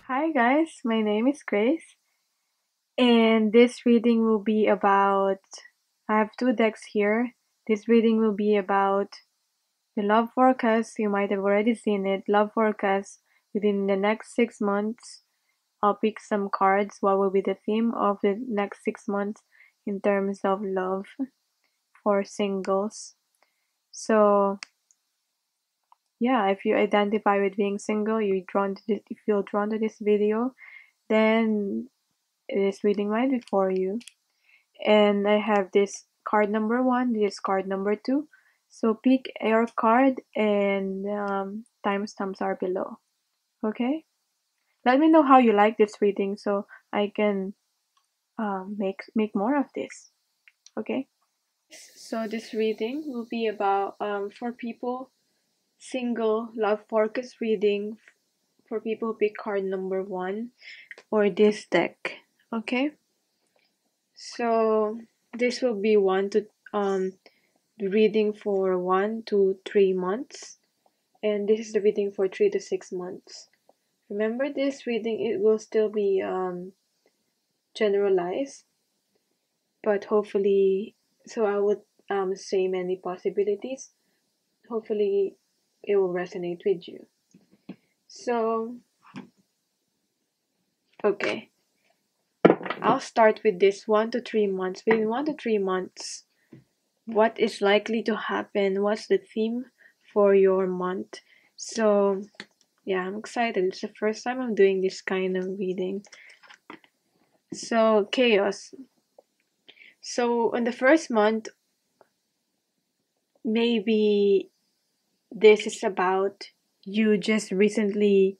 Hi guys, my name is Grace, and this reading will be about. I have two decks here. This reading will be about the love forecast. You might have already seen it. Love forecast within the next 6 months. I'll pick some cards. What will be the theme of the next 6 months in terms of love for singles? So, yeah, if you identify with being single, you feel drawn to this video, then this reading might be for you. And I have this card number 1, this card number 2. So pick your card and timestamps are below. Okay? Let me know how you like this reading so I can make more of this. Okay? So this reading will be about for people single love forecast reading for people pick card number 1 or this deck. Okay? So this will be the reading for 1 to 3 months, and this is the reading for 3 to 6 months. Remember, this reading, it will still be generalized, but hopefully, so I would say many possibilities. Hopefully it will resonate with you. So okay, I'll start with this 1 to 3 months. Within 1 to 3 months, what is likely to happen? What's the theme for your month? So yeah, I'm excited. It's the first time I'm doing this kind of reading. So chaos. So in the first month, maybe this is about you just recently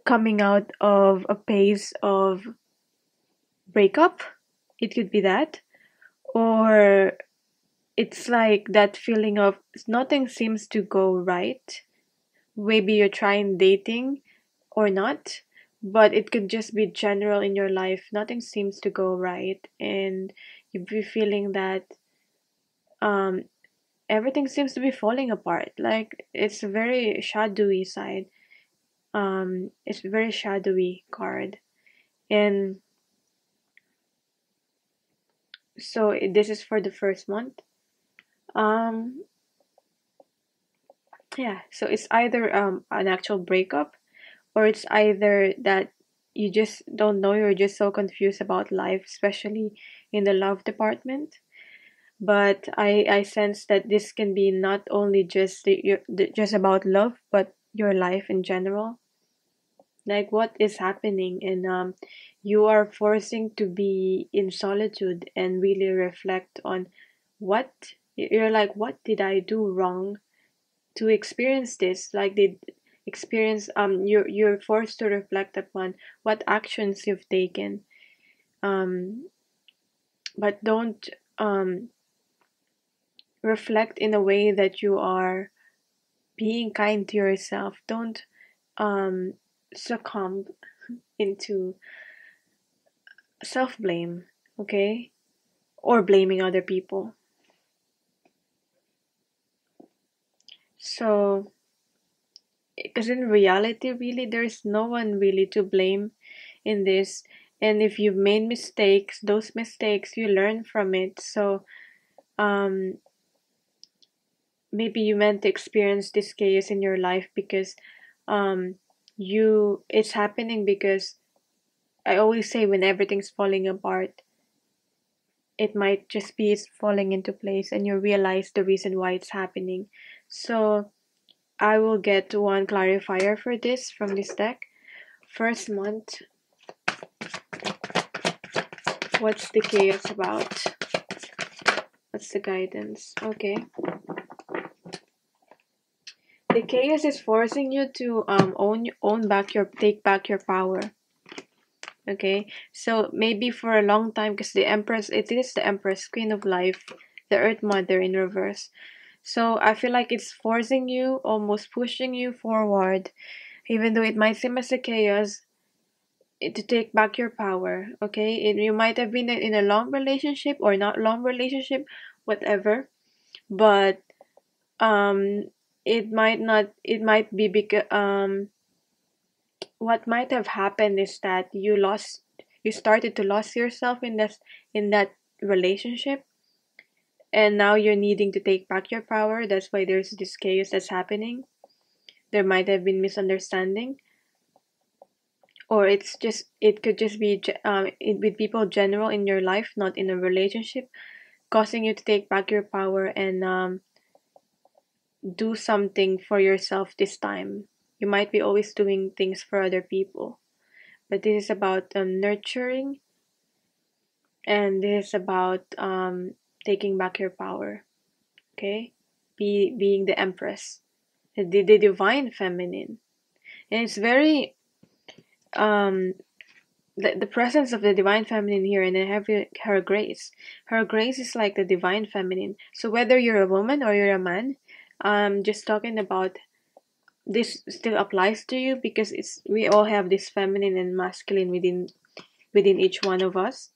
coming out of a phase of breakup. It could be that. Or it's like that feeling of nothing seems to go right. Maybe you're trying dating or not, but it could just be general in your life. Nothing seems to go right, and you'd be feeling that um, everything seems to be falling apart. Like it's a very shadowy side. It's a very shadowy card, and so this is for the first month. Um, yeah. So it's either an actual breakup, or it's either that you just don't know. You're just so confused about life, especially in the love department. But I sense that this can be not only just about love, but your life in general. Like what is happening, and you are forcing to be in solitude and really reflect on what you're like. What did I do wrong to experience this? Like did experience you're forced to reflect upon what actions you've taken. But don't reflect in a way that you are being kind to yourself. Don't um, succumb into self blame, okay? Or blaming other people. So, because in reality, really, there's no one really to blame in this. And if you've made mistakes, those mistakes, you learn from it. So, um, maybe you meant to experience this chaos in your life because um, it's happening because I always say when everything's falling apart, it might just be it's falling into place and you realize the reason why it's happening. So I will get one clarifier for this from this deck. First month, what's the chaos about? What's the guidance? Okay. The chaos is forcing you to take back your power. Okay, so maybe for a long time, because it is the Empress, Queen of Life, the Earth Mother in reverse. So I feel like it's forcing you, almost pushing you forward, even though it might seem as a chaos, to take back your power. Okay, you might have been in a long relationship or not long relationship, whatever, but it might not. It might be because what might have happened is that you started to lose yourself in that relationship, and now you're needing to take back your power. That's why there's this chaos that's happening. There might have been misunderstanding, or it could just be with people general in your life, not in a relationship, causing you to take back your power and do something for yourself this time. You might be always doing things for other people, but this is about nurturing, and this is about taking back your power. Okay, being the empress, the divine feminine, and it's very the presence of the divine feminine here, and I have her grace. Her grace is like the divine feminine. So whether you're a woman or you're a man, just talking about this still applies to you, because we all have this feminine and masculine within each one of us.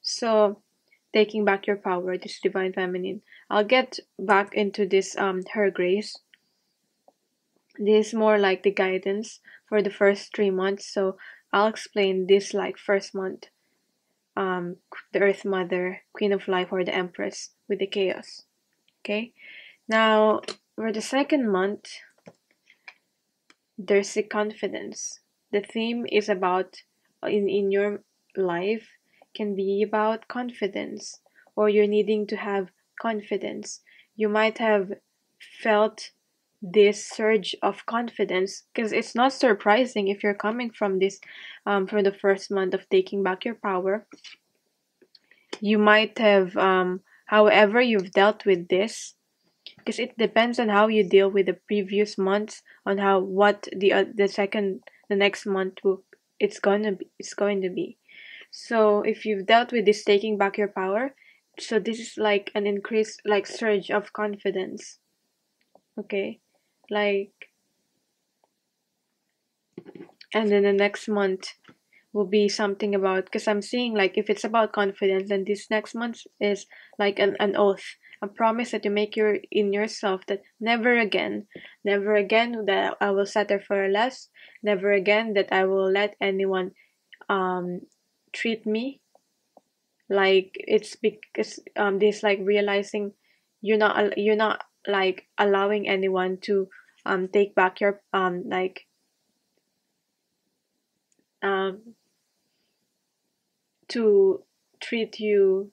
So taking back your power, this divine feminine. I'll get back into this her grace. This is more like the guidance for the first 3 months. So I'll explain this like first month, the Earth Mother, Queen of Life, or the Empress with the chaos. Okay, now for the second month, there's the confidence. The theme is about in your life can be about confidence, or you're needing to have confidence. You might have felt this surge of confidence, because it's not surprising if you're coming from this from the first month of taking back your power. You might have however you've dealt with this, because it depends on how you deal with the previous months, on how what the next month will it's going to be. So if you've dealt with this taking back your power, so this is like an increase, like surge of confidence. Okay, like, and then the next month will be something about, because I'm seeing like if it's about confidence, then this next month is like an oath, a promise that you make in yourself, that never again that I will settle for less, never again that I will let anyone treat me like it's because this like realizing you're not like allowing anyone to take back your um to treat you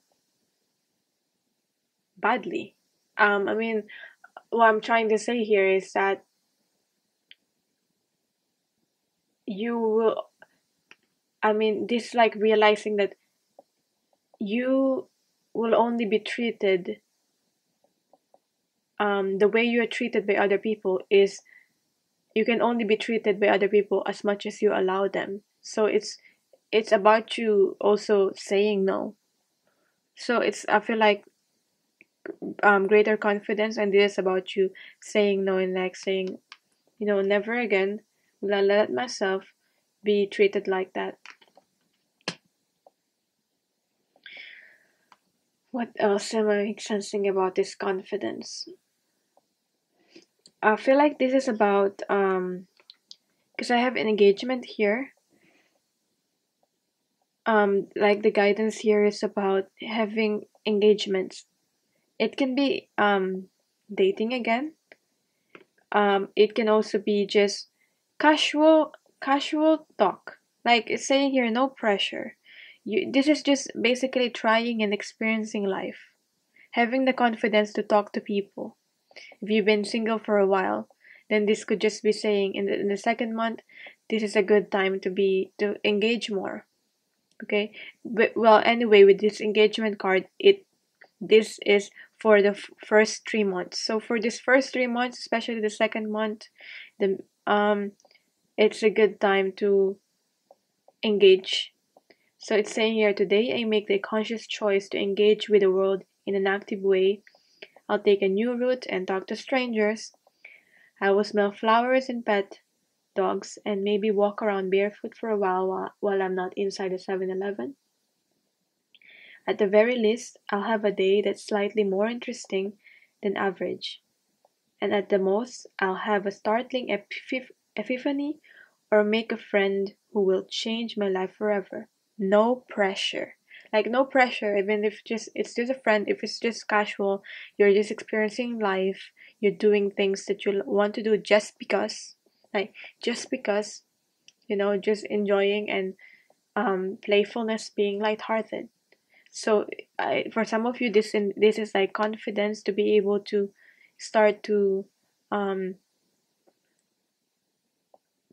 badly. I mean, what I'm trying to say here is that you will, I mean, this like realizing that you will only be treated, the way you are treated by other people is, you can only be treated by other people as much as you allow them. So it's about you also saying no. So I feel like greater confidence, and this is about you saying no, and like saying, never again will I let myself be treated like that. What else am I sensing about this confidence? I feel like this is about because I have an engagement here. Like the guidance here is about having engagements. It can be dating again. It can also be just casual talk. Like it's saying here, no pressure. This is just basically trying and experiencing life. Having the confidence to talk to people. If you've been single for a while, then this could just be saying in the second month, this is a good time to engage more. Okay, but well, anyway, with this engagement card, this is for the first 3 months. So for this first 3 months, especially the second month, the it's a good time to engage. So it's saying here, today I make the conscious choice to engage with the world in an active way. I'll take a new route and talk to strangers. I will smell flowers and pet dogs, and maybe walk around barefoot for a while I'm not inside a 7-Eleven. At the very least, I'll have a day that's slightly more interesting than average. And at the most, I'll have a startling epiphany or make a friend who will change my life forever. No pressure. Like no pressure, even if it's just a friend, if it's just casual, you're just experiencing life, you're doing things that you want to do just because, like just because, just enjoying and playfulness, being lighthearted. So for some of you, this is like confidence to be able to start to um,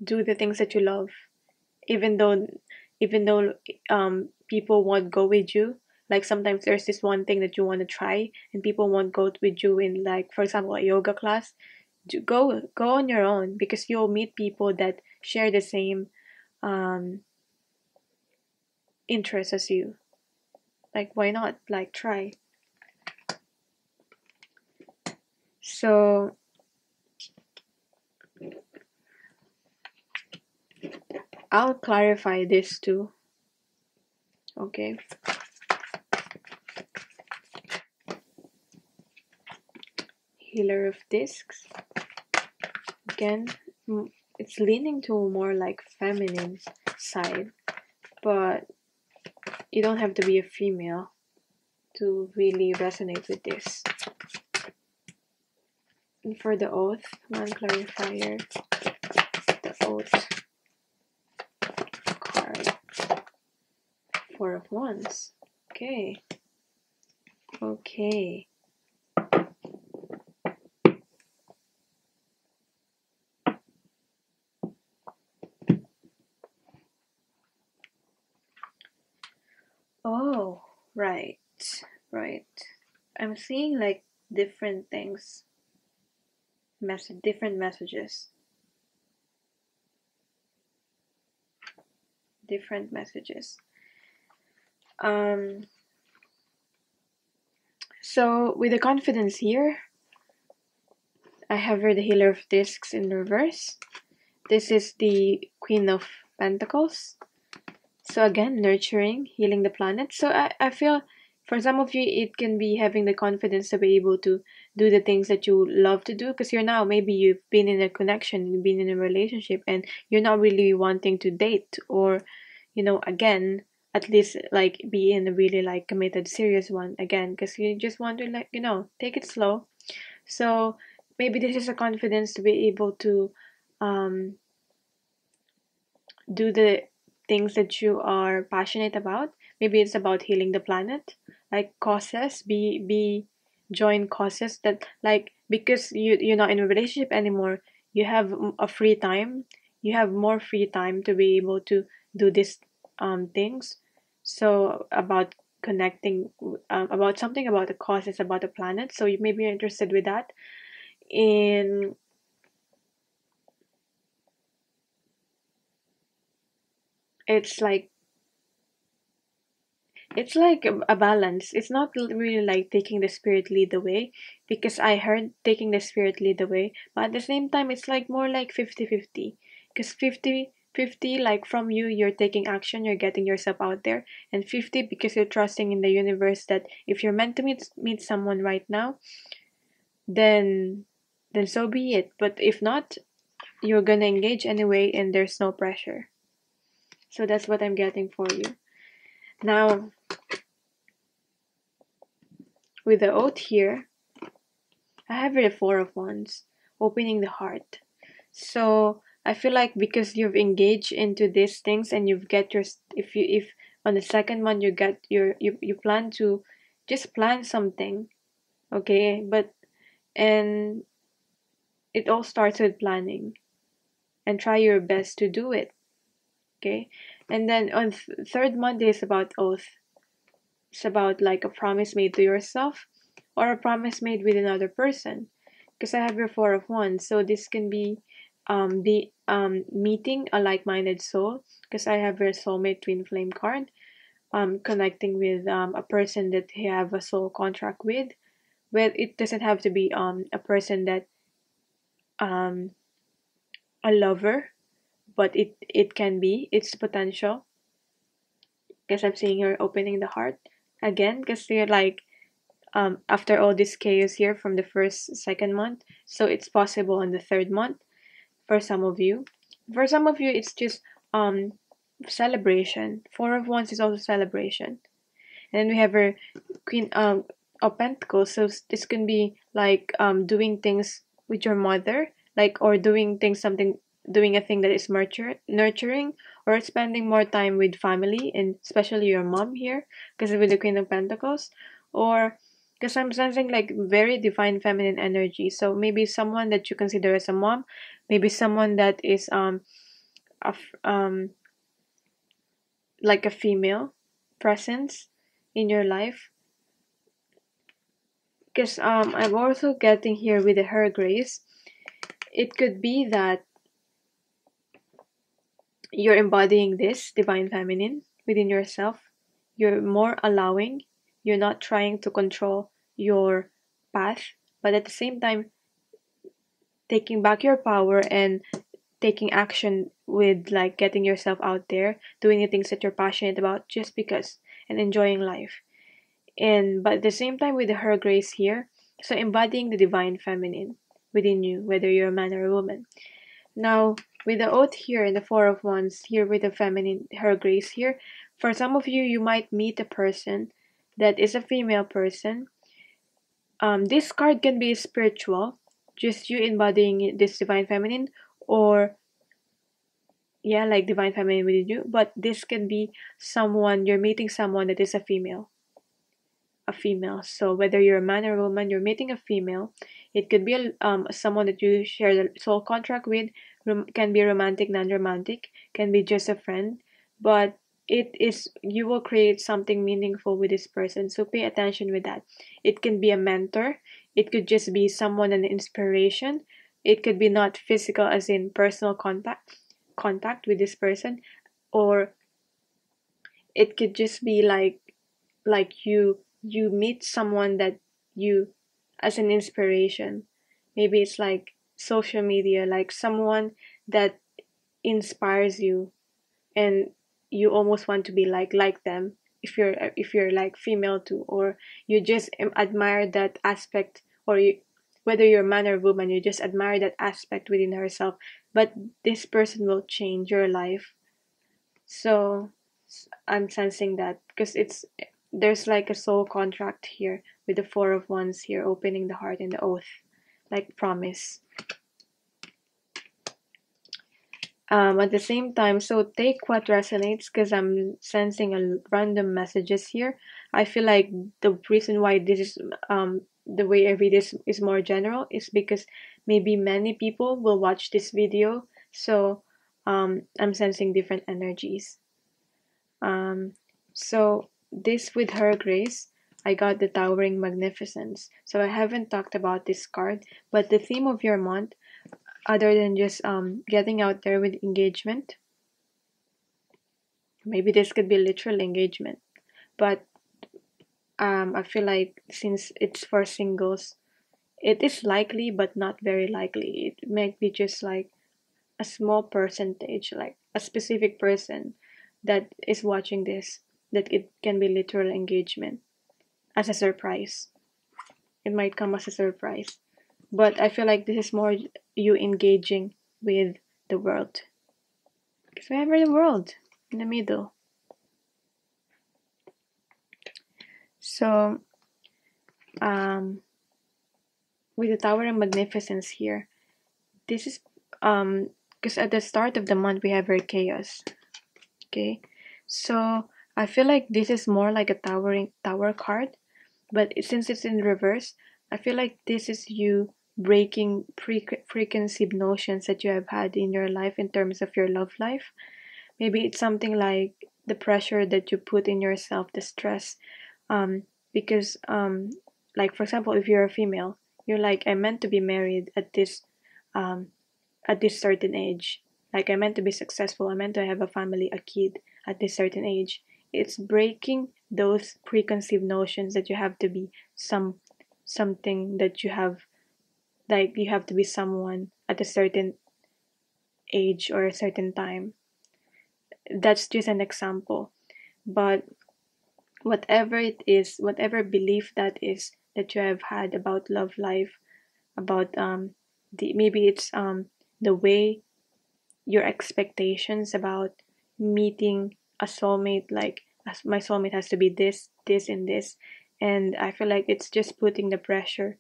do the things that you love, even though people won't go with you. Like sometimes there's this one thing that you want to try, and people won't go with you in, like for example, a yoga class. Go on your own, because you'll meet people that share the same um, interests as you. Like why not? Like try. So I'll clarify this too. Okay. Healer of discs. Again, it's leaning to more like feminine side, but you don't have to be a female to really resonate with this. And for the oath, one clarifier, the oath card, 4 of Wands. Okay. Okay. Oh, right. Right. I'm seeing like different things. Different messages. Different messages. So with the confidence here, I have here the Healer of Discs in reverse. This is the Queen of Pentacles. So again, nurturing, healing the planet. So I feel for some of you, it can be having the confidence to be able to do the things that you love to do, because maybe you've been in a connection, you've been in a relationship, and you're not really wanting to date, or, again, at least like be in a really like committed, serious one again, because you just want to like, take it slow. So maybe this is a confidence to be able to do the things that you are passionate about. Maybe it's about healing the planet, like causes, be join causes that, like, because you're not in a relationship anymore, you have a free time, you have more free time to be able to do these things. So about connecting, about something about the causes, about the planet, so you may be interested with that. In it's like a balance. It's not really like taking the spirit lead the way, because I heard taking the spirit lead the way, but at the same time it's like more like 50-50, because 50-50, like from you're taking action, you're getting yourself out there, and 50 because you're trusting in the universe that if you're meant to meet someone right now, then so be it. But if not, you're gonna engage anyway, and there's no pressure. So that's what I'm getting for you. Now, with the oath here, I have the 4 of Wands, opening the heart. So I feel like because you've engaged into these things, and you've get your, if on the second month you get you plan to just plan something, okay, and it all starts with planning, and try your best to do it, okay. And then on third month is about oath. It's about like a promise made to yourself, or a promise made with another person, because I have your 4 of Wands. So this can be meeting a like-minded soul, because I have your soulmate twin flame card, connecting with a person that you have a soul contract with. Well, it doesn't have to be a person that a lover, but it can be, it's potential, because I'm seeing you're opening the heart again, because you're like, after all this chaos here from the second month, so it's possible on the third month for some of you. For some of you, it's just celebration. Four of Wands is also celebration. And then we have our Queen of Pentacles. So this can be like doing things with your mother, like, or doing things something doing a thing that is nurturing, or spending more time with family, and especially your mom here, because with the Queen of Pentacles, or because I'm sensing like very divine feminine energy. So maybe someone that you consider as a mom, maybe someone that is a like a female presence in your life. Because I'm also getting here with the Her Grace, it could be that you're embodying this divine feminine within yourself. You're more allowing, you're not trying to control your path, but at the same time taking back your power and taking action with like getting yourself out there, doing the things that you're passionate about just because, and enjoying life. And but at the same time with the Her Grace here, so embodying the divine feminine within you, whether you're a man or a woman. Now with the Oath here and the Four of Wands here with the feminine Her Grace here, for some of you, you might meet a person that is a female person. This card can be spiritual, just you embodying this divine feminine, or yeah, like divine feminine within you. But this can be someone, you're meeting someone that is a female. So whether you're a man or a woman, you're meeting a female. It could be someone that you share the soul contract with. Can be romantic, non-romantic, can be just a friend, but it is, you will create something meaningful with this person, so pay attention with that. It can be a mentor, it could just be someone, an inspiration. It could be not physical as in personal contact with this person, or it could just be like you meet someone that you as an inspiration. Maybe it's like social media, like someone that inspires you, and you almost want to be like them, if you're like female too, or you just admire that aspect, or you, whether you're a man or woman, you just admire that aspect within herself. But this person will change your life. So I'm sensing that because it's, there's like a soul contract here with the Four of Wands here, opening the heart, and the Oath, like promise. At the same time, so take what resonates, because I'm sensing a random messages here. I feel like the reason why this is the way I read this is more general is because maybe many people will watch this video, so I'm sensing different energies. So this with Her Grace, I got the Towering Magnificence. So I haven't talked about this card, but the theme of your month, other than just getting out there with engagement, maybe this could be literal engagement, but I feel like since it's for singles, it is likely but not very likely. It might be just like a small percentage, like a specific person that is watching this, that it can be literal engagement as a surprise. It might come as a surprise. But I feel like this is more you engaging with the world. Because we have the world in the middle. So, with the Tower of Magnificence here, this is, because at the start of the month we have our chaos. Okay, so I feel like this is more like a tower card, but since it's in reverse, I feel like this is you breaking preconceived notions that you have had in your life in terms of your love life. Maybe it's something like the pressure that you put in yourself, the stress, because like for example, if you're a female, you're like, I meant to be married um, at this certain age. Like I meant to be successful, I meant to have a family, a kid at this certain age. It's breaking those preconceived notions that you have to be something that you have, like you have to be someone at a certain age or a certain time. That's just an example. But whatever it is, whatever belief that is that you have had about love life, about the maybe it's the way your expectations about meeting a soulmate, like as my soulmate has to be this, this, and this. And I feel like it's just putting the pressure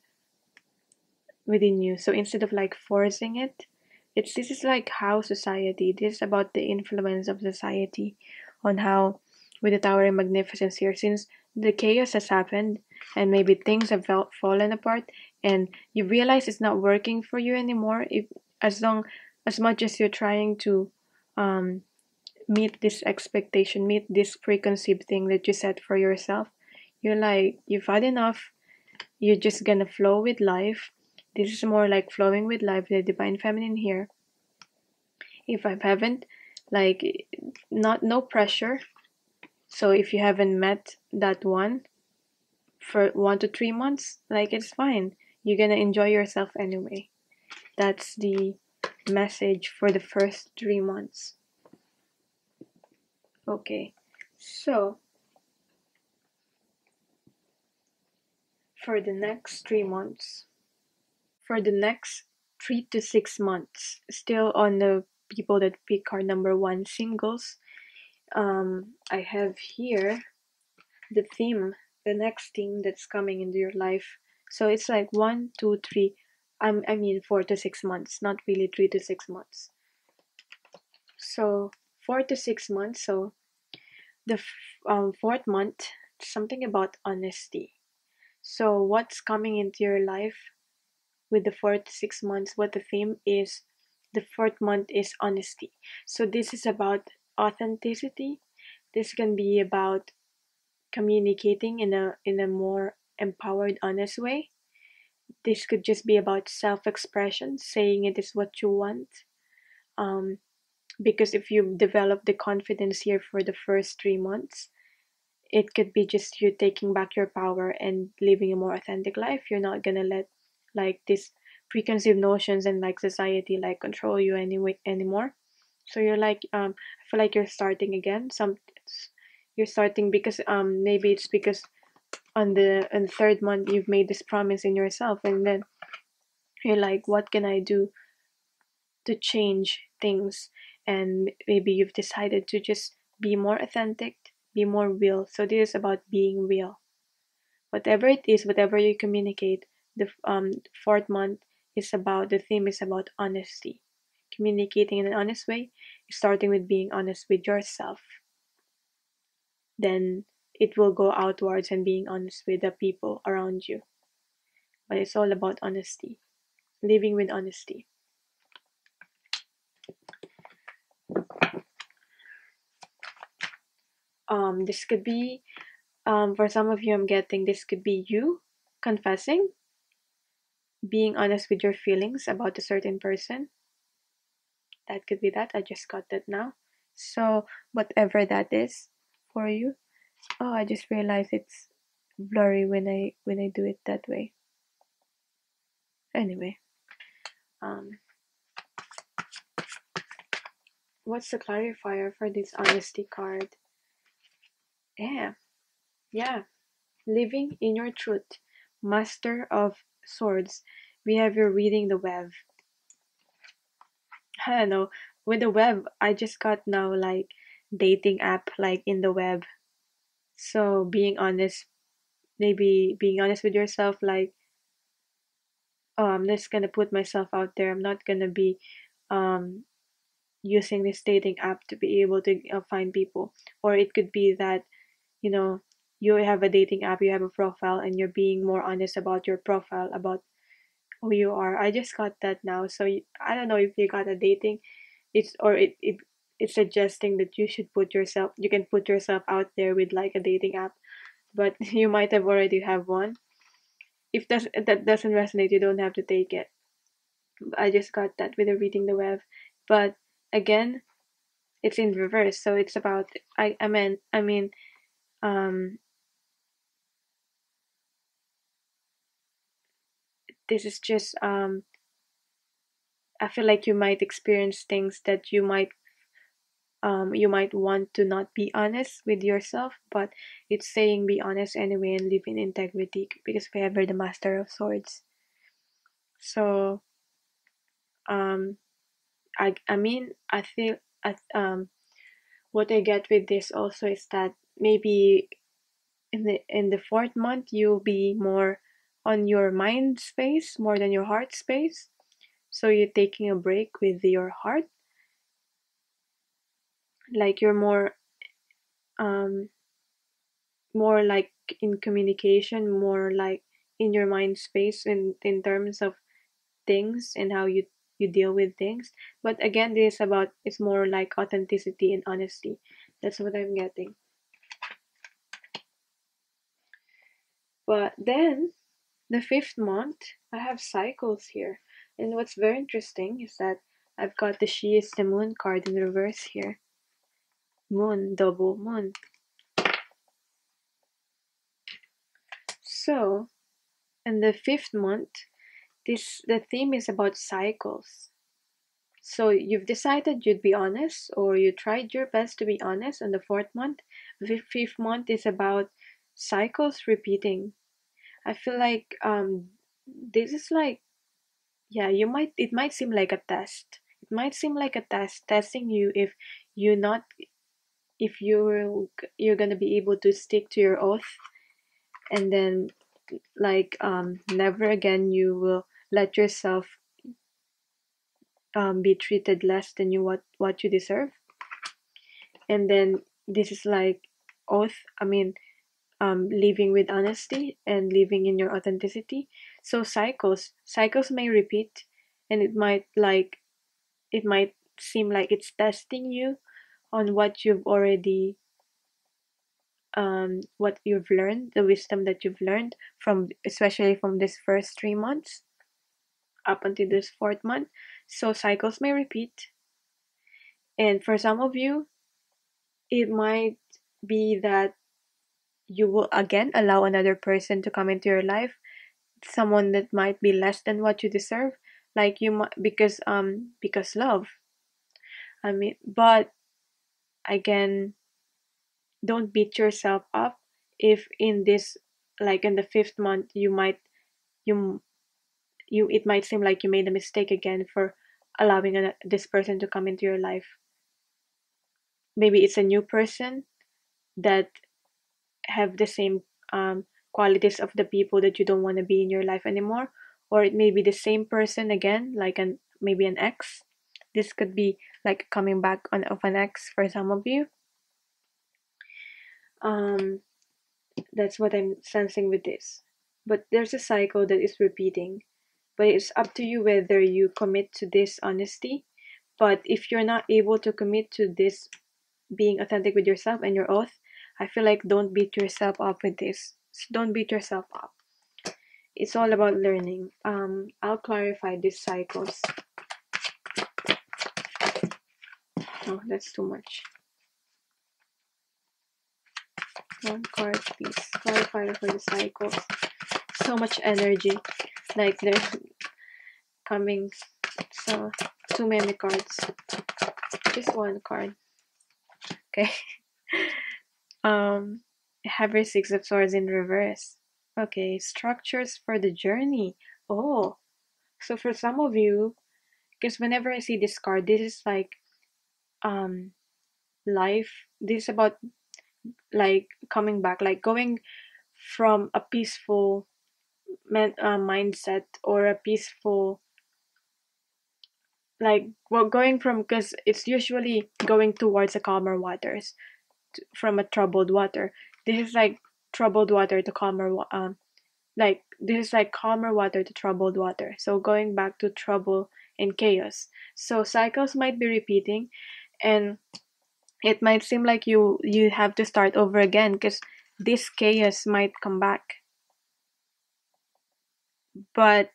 within you. So instead of like forcing it, this is like how society, this is about the influence of society on how, with the towering magnificence here, since the chaos has happened and maybe things have fallen apart, and you realize it's not working for you anymore, if as long as much as you're trying to um meet this expectation, meet this preconceived thing that you set for yourself, you're like, you've had enough, you're just gonna flow with life. This is more like flowing with life, the divine feminine here. If I haven't, like, not no pressure. So if you haven't met that one for 1 to 3 months, like it's fine. You're gonna enjoy yourself anyway. That's the message for the first 3 months. Okay, so for the next 3 months, for the next 3 to 6 months, still on the people that pick card number one, singles. I have here the theme, the next theme that's coming into your life. So it's like 1, 2, 3. I mean 4 to 6 months, not really 3 to 6 months. So 4 to 6 months. So the fourth month, something about honesty. So what's coming into your life with the 4 to 6 months? What the theme is? The fourth month is honesty. So this is about authenticity. This can be about communicating in a more empowered, honest way. This could just be about self-expression, saying it is what you want. Um, because if you develop the confidence here for the first 3 months, it could be just you taking back your power and living a more authentic life. You're not gonna let like this preconceived notions and like society like control you anymore. So you're like I feel like you're starting again. You're starting because maybe it's because on the third month you've made this promise in yourself, and then you're like, what can I do to change things? And maybe you've decided to just be more authentic, be more real. So this is about being real. Whatever it is, whatever you communicate, the fourth month is about, the theme is about honesty. Communicating in an honest way, starting with being honest with yourself. Then it will go outwards and being honest with the people around you. But it's all about honesty, living with honesty. This could be, for some of you, I'm getting this could be you confessing, being honest with your feelings about a certain person. That could be that. I just got that now. So whatever that is for you. Oh, I just realized it's blurry when I do it that way. Anyway, um, what's the clarifier for this honesty card? Yeah, yeah. Living in your truth, Master of Swords. We have you reading the web. I don't know. With the web, I just got now like dating app like in the web. So being honest, maybe being honest with yourself, like, oh, I'm just gonna put myself out there. I'm not gonna be um using this dating app to be able to find people. Or it could be that, you know, you have a dating app, you have a profile, and you're being more honest about your profile, about who you are. I just got that now. So I don't know if you got a dating, it's suggesting that you should put yourself, you can put yourself out there with like a dating app, but you might have already have one. If that doesn't resonate, you don't have to take it. I just got that with the reading the web. But again, it's in reverse, so it's about, I mean um this is just I feel like you might experience things that you might want to not be honest with yourself, but it's saying be honest anyway and live in integrity, because we have the Master of Swords. So I mean, I feel what I get with this also is that maybe in the fourth month you'll be more on your mind space more than your heart space. So you're taking a break with your heart, like you're um more like in communication, more like in your mind space in terms of things and how you deal with things. But again, this is about, it's more like authenticity and honesty. That's what I'm getting. But then the fifth month, I have cycles here. And what's very interesting is that I've got the She is the Moon card in reverse here. Moon, double moon. So, in the fifth month, the theme is about cycles. So you've decided you'd be honest, or you tried your best to be honest on the fourth month. The fifth month is about cycles repeating. I feel like this is like, yeah, it might seem like a test. It might seem like a test testing you if you not if you're gonna be able to stick to your oath, and then like never again you will let yourself be treated less than what you deserve. And then this is like oath, I mean, living with honesty and living in your authenticity. So cycles may repeat, and it might seem like it's testing you on what you've learned, the wisdom that you've learned from, especially from this first 3 months up until this fourth month. So cycles may repeat, and for some of you, it might be that you will again allow another person to come into your life, someone that might be less than what you deserve, like you might, because love, I mean. But again, don't beat yourself up if in this, like in the fifth month, you it might seem like you made a mistake again for allowing this person to come into your life. Maybe it's a new person that have the same qualities of the people that you don't want to be in your life anymore, or it may be the same person again, like maybe an ex. This could be like coming back of an ex for some of you. um that's what I'm sensing with this. But there's a cycle that is repeating, but it's up to you whether you commit to this honesty. But if you're not able to commit to this being authentic with yourself and your oath, I feel like don't beat yourself up with this. Don't beat yourself up. It's all about learning. I'll clarify these cycles. Oh, that's too much. One card, please. Clarify for the cycles. So much energy. Like they're coming. So, too many cards. Just one card. Okay. Have your Six of Swords in reverse. Okay, structures for the journey. Oh, so for some of you, because whenever I see this card, this is like life. This is about like coming back, like going from a peaceful mindset, or a peaceful, like, well, going from, because it's usually going towards a calmer waters, from a troubled water. This is like troubled water to calmer like this is like calmer water to troubled water, so going back to trouble and chaos. So cycles might be repeating, and it might seem like you have to start over again, because this chaos might come back. But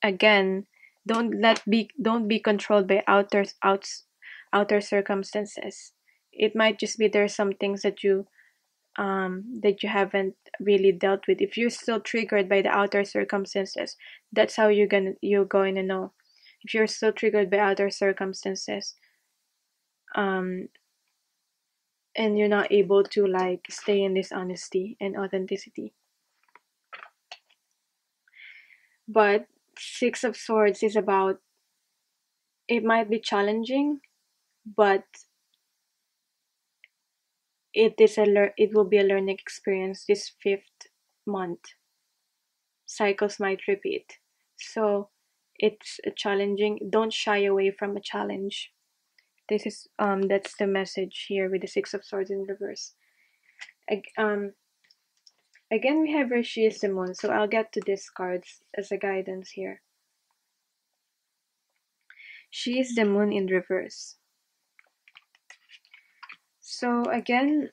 again, don't be controlled by outer circumstances. It might just be there's some things that you haven't really dealt with. If you're still triggered by the outer circumstances, that's how you're going to know. If you're still triggered by outer circumstances, um and you're not able to like stay in this honesty and authenticity. But Six of Swords is about, it might be challenging, but it will be a learning experience. This 5th month cycles might repeat, so it's challenging. Don't shy away from a challenge. This is that's the message here with the 6 of Swords in reverse. Um, again we have where she is the moon, so I'll get to these cards as a guidance here. She is the moon in reverse. So again,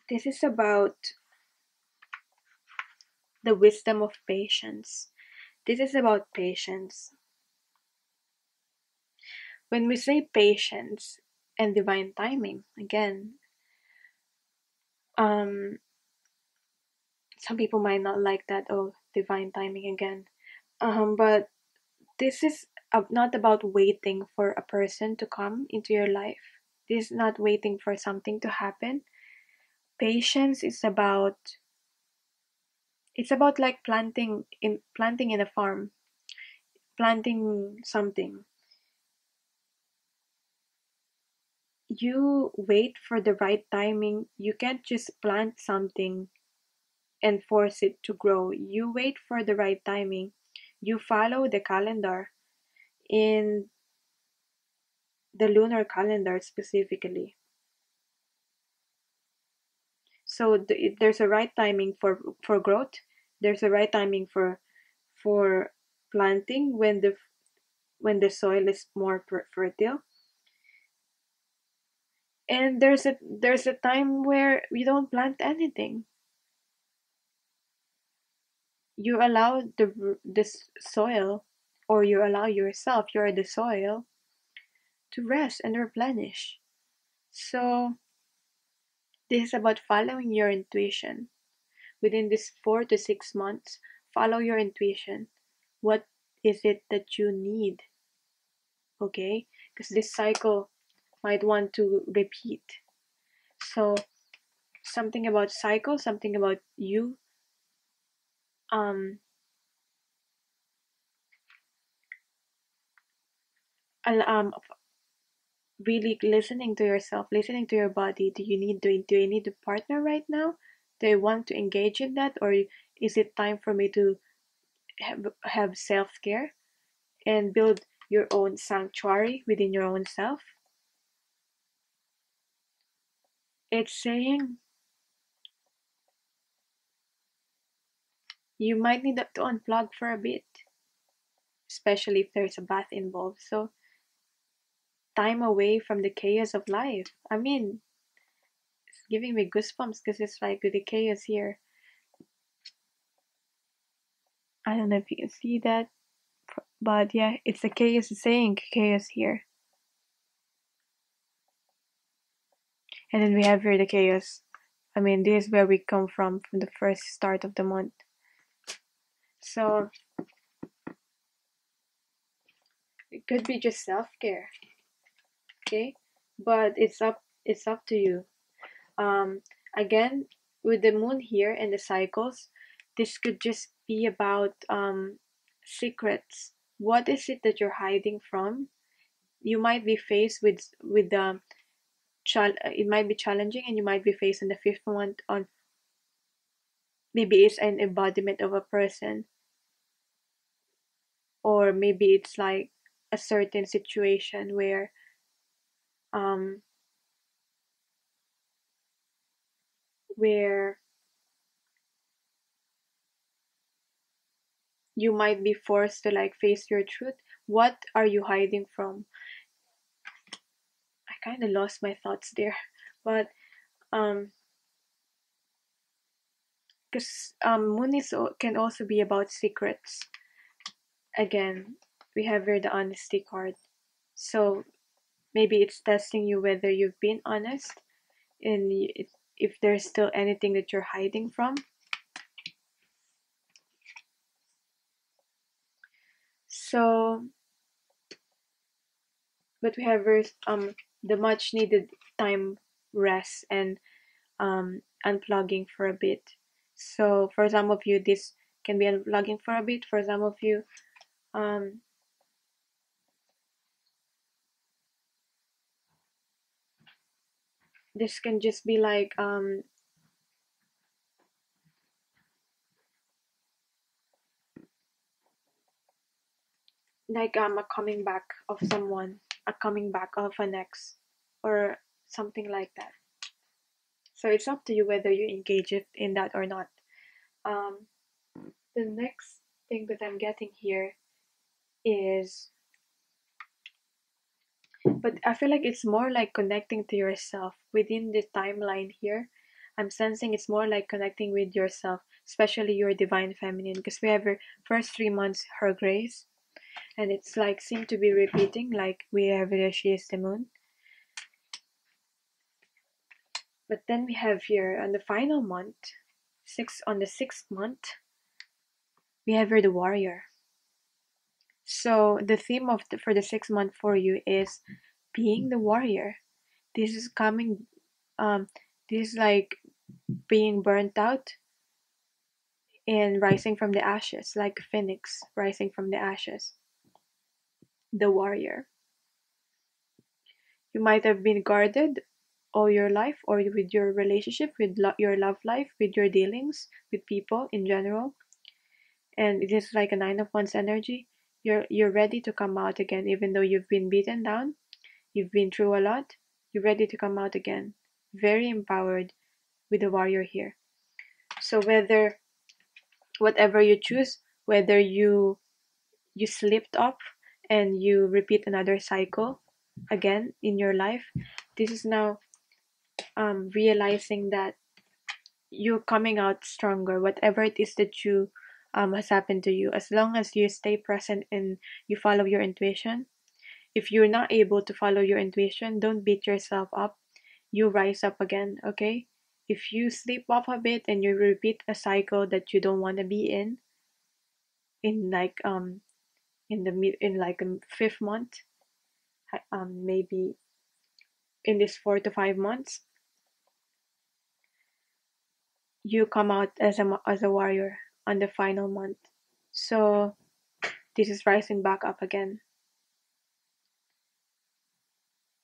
this is about the wisdom of patience. This is about patience. When we say patience and divine timing, again, some people might not like that. Oh, divine timing again. But this is not about waiting for a person to come into your life. This is not waiting for something to happen. Patience is about, it's about like planting in a farm, planting something. You wait for the right timing. You can't just plant something and force it to grow. You wait for the right timing. You follow the calendar, in the lunar calendar specifically. So there's a right timing for growth. There's a right timing for planting when the soil is more fertile. And there's a time where you don't plant anything. You allow this soil, or you allow yourself, you're the soil, to rest and replenish. So this is about following your intuition. Within this 4 to 6 months, follow your intuition. What is it that you need? Okay? Because this cycle might want to repeat. So something about cycle, something about you um um really listening to yourself, listening to your body. Do I need a partner right now? Do I want to engage in that, or is it time for me to have self-care and build your own sanctuary within your own self? It's saying you might need to unplug for a bit, especially if there's a bath involved. So time away from the chaos of life. I mean, it's giving me goosebumps because it's like with the chaos here. I don't know if you can see that, but yeah, it's the chaos saying chaos here. And then we have here the chaos. I mean, this is where we come from the first start of the month. So it could be just self-care, okay? But it's up to you. Again, with the moon here and the cycles, this could just be about secrets. What is it that you're hiding from? You might be faced with the it might be challenging, and you might be faced in the 5th month on, maybe it's an embodiment of a person, or maybe it's like a certain situation um where you might be forced to like face your truth. What are you hiding from? I kind of lost my thoughts there, but um because moon can also be about secrets. Again, we have here the honesty card, so maybe it's testing you whether you've been honest, and if there's still anything that you're hiding from. So, but we have the much needed time, rest, and unplugging for a bit. So for some of you, this can be unplugging for a bit. For some of you, um this can just be like a coming back of someone, a coming back of an ex, or something like that. So it's up to you whether you engage it in that or not. Um, the next thing that I'm getting here is, but I feel like it's more like connecting to yourself within the timeline here. I'm sensing it's more like connecting with yourself, especially your divine feminine, because we have her first 3 months, her grace, and it's like seem to be repeating, like we have here, she is the moon. But then we have here on the final month, on the 6th month, we have here the warrior. So the theme of for the 6th month for you is being the warrior. This is coming, this is like being burnt out and rising from the ashes, like a phoenix rising from the ashes. The warrior. You might have been guarded all your life, or with your relationship, with your love life, with your dealings with people in general, and it is like a 9 of Wands energy. You're ready to come out again, even though you've been beaten down, you've been through a lot. You're ready to come out again, very empowered with the warrior here. So whatever you choose, whether you slipped up and you repeat another cycle again in your life, this is now realizing that you're coming out stronger, whatever it is that you has happened to you, as long as you stay present and you follow your intuition. If you're not able to follow your intuition, don't beat yourself up. You rise up again, okay? If you sleep off a bit and you repeat a cycle that you don't want to be in like in like a 5th month, maybe in this 4 to 5 months, you come out as a warrior on the final month. So this is rising back up again.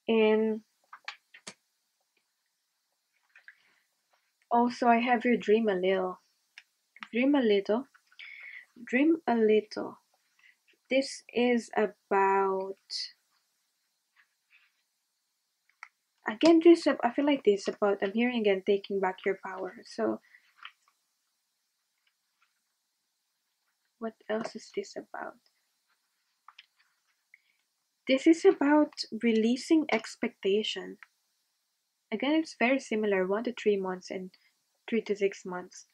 And also I have your dream a little. Dream a little. Dream a little. This is about, again, this I feel like this about, I'm hearing again, taking back your power. So what else is this about? This is about releasing expectation. Again, it's very similar, 1 to 3 months and 3 to 6 months.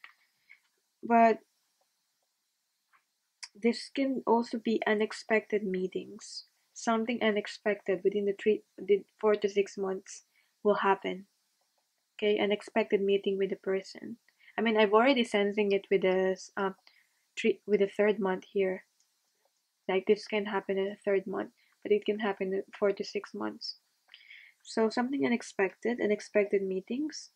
But this can also be unexpected meetings. Something unexpected within the 4 to 6 months will happen. Okay, unexpected meeting with the person. I mean, I've already sensing it with the 3rd month here. Like this can happen in the 3rd month, but it can happen in 4 to 6 months. So something unexpected meetings.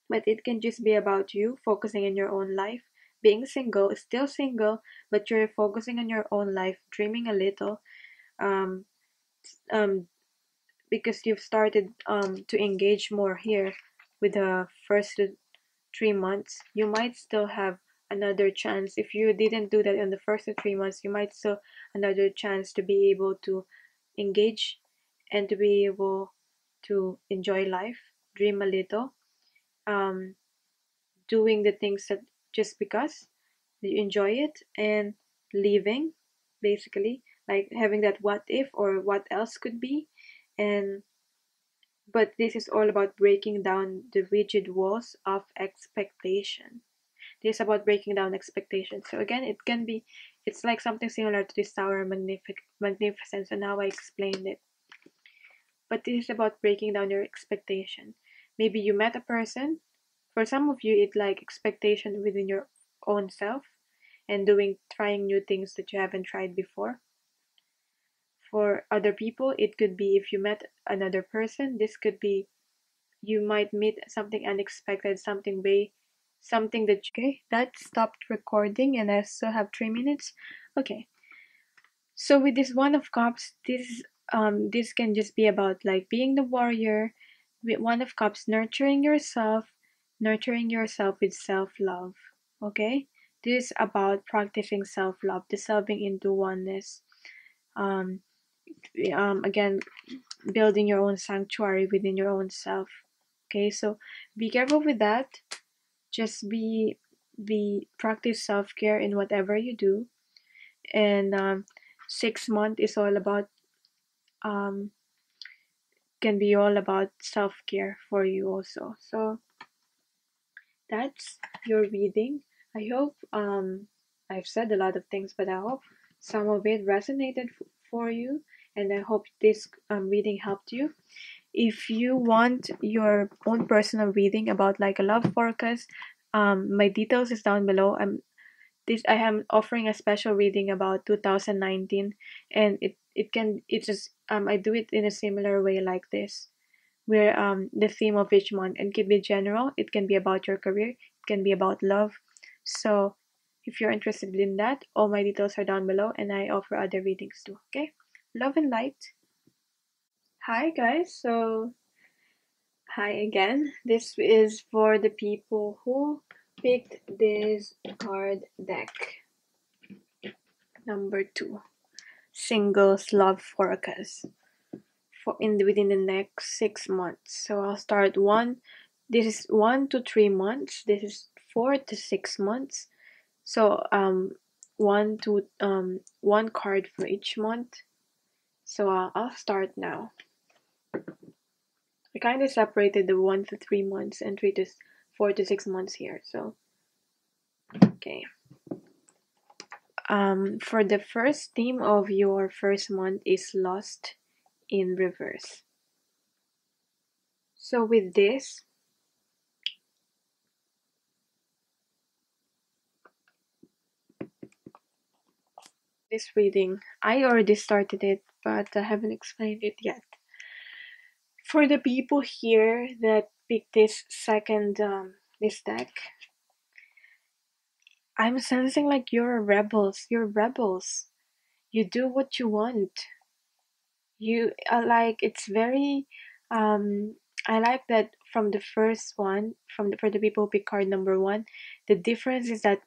But it can just be about you focusing on your own life. Being single, still single, but you're focusing on your own life, dreaming a little, um, because you've started to engage more here with the first 3 months. You might still have another chance. If you didn't do that in the first 3 months, you might still another chance to be able to engage and to be able to enjoy life, dream a little, um, doing the things that just because you enjoy it, and living, basically, like having that what if or what else could be. And but this is all about breaking down the rigid walls of expectation. This is about breaking down expectations. So again, it's like something similar to this Tower of Magnificence and how I explained it. But this is about breaking down your expectation. Maybe you met a person. For some of you, it's like expectation within your own self and trying new things that you haven't tried before. For other people, it could be if you met another person, this could be you might meet something unexpected, something that okay, that stopped recording and I still have 3 minutes. Okay. So with this One of Cups, this can just be about like being the warrior, With One of Cups, nurturing yourself with self-love. Okay? This is about practicing self-love, dissolving into oneness. Um, again, building your own sanctuary within your own self. Okay, so be careful with that. Just be practice self-care in whatever you do. And 6 month is all about um can be all about self-care for you also. So that's your reading. I hope I've said a lot of things, but I hope some of it resonated for you, and I hope this reading helped you. If you want your own personal reading about like a love forecast, my details is down below. I am offering a special reading about 2019, and it just I do it in a similar way like this, where the theme of each month, and can be general, it can be about your career, it can be about love. So if you're interested in that, all my details are down below, and I offer other readings too. Okay, love and light. Hi guys, so hi again. This is for the people who picked this card deck, number 2, singles love forecast for within the next 6 months. So I'll start one. This is 1 to 3 months. This is 4 to 6 months. So one card for each month. So I'll start now. I kind of separated the 1 to 3 months and 4 to 6 months here. So okay. For the first theme of your first month is lost in reverse. So with this reading, I already started it, but I haven't explained it yet. For the people here that picked this second this deck, I'm sensing like you're rebels. You're rebels. You do what you want. You like it's very I like that from the first one, for the people who pick card number 1, the difference is that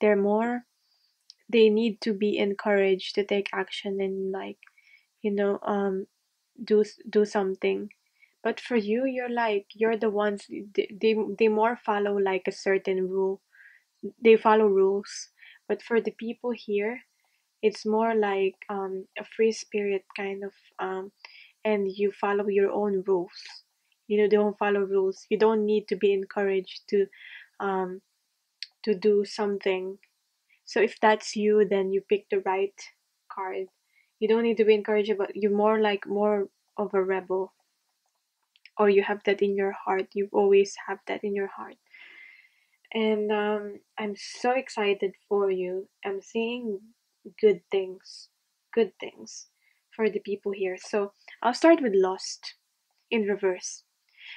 they need to be encouraged to take action and like, you know, do something. But for you, you're the ones, they more follow like a certain rule. They follow rules. But for the people here, it's more like a free spirit kind of and you follow your own rules. You don't follow rules. You don't need to be encouraged um to do something. So if that's you, then you pick the right card. You don't need to be encouraged, but you're more of a rebel, or you have that in your heart. You always have that in your heart. And I'm so excited for you. I'm seeing good things for the people here. So I'll start with lost in reverse.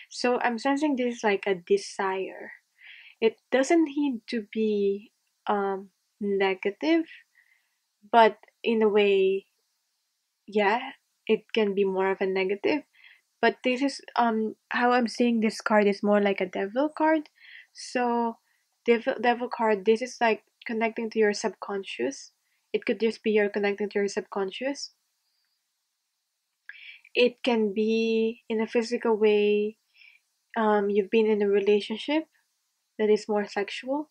So I'm sensing this is like a desire. It doesn't need to be negative, but in a way, yeah, it can be more of a negative. But this is how I'm seeing this card is more like a devil card. So devil card, this is like connecting to your subconscious. It could just be you're connecting to your subconscious. It can be in a physical way. You've been in a relationship that is more sexual,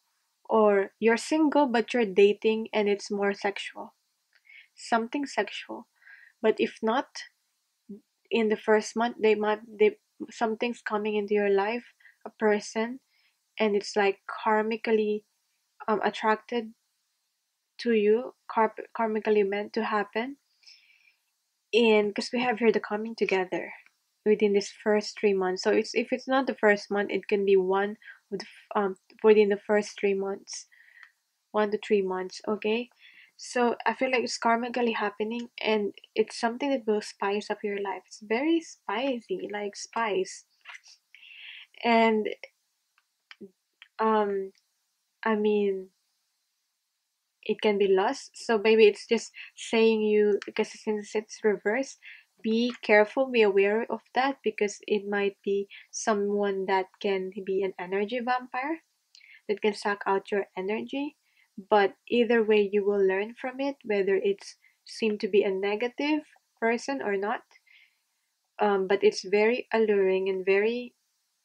or you're single but you're dating and it's more sexual, something sexual. But if not, in the first month, they something's coming into your life, a person, and it's like karmically attracted to you, karmically meant to happen. And because we have here the coming together within this first 3 months. So if it's not the first month, it can be one of the within the first 3 months, 1 to 3 months. Okay, so I feel like it's karmically happening, and it's something that will spice up your life. It's very spicy, like spice. And um I mean, it can be lost, so maybe it's just saying you, because since it's reversed, be careful, be aware of that, because it might be someone that can be an energy vampire that can suck out your energy. But either way, you will learn from it, whether it's seem to be a negative person or not. But it's very alluring and very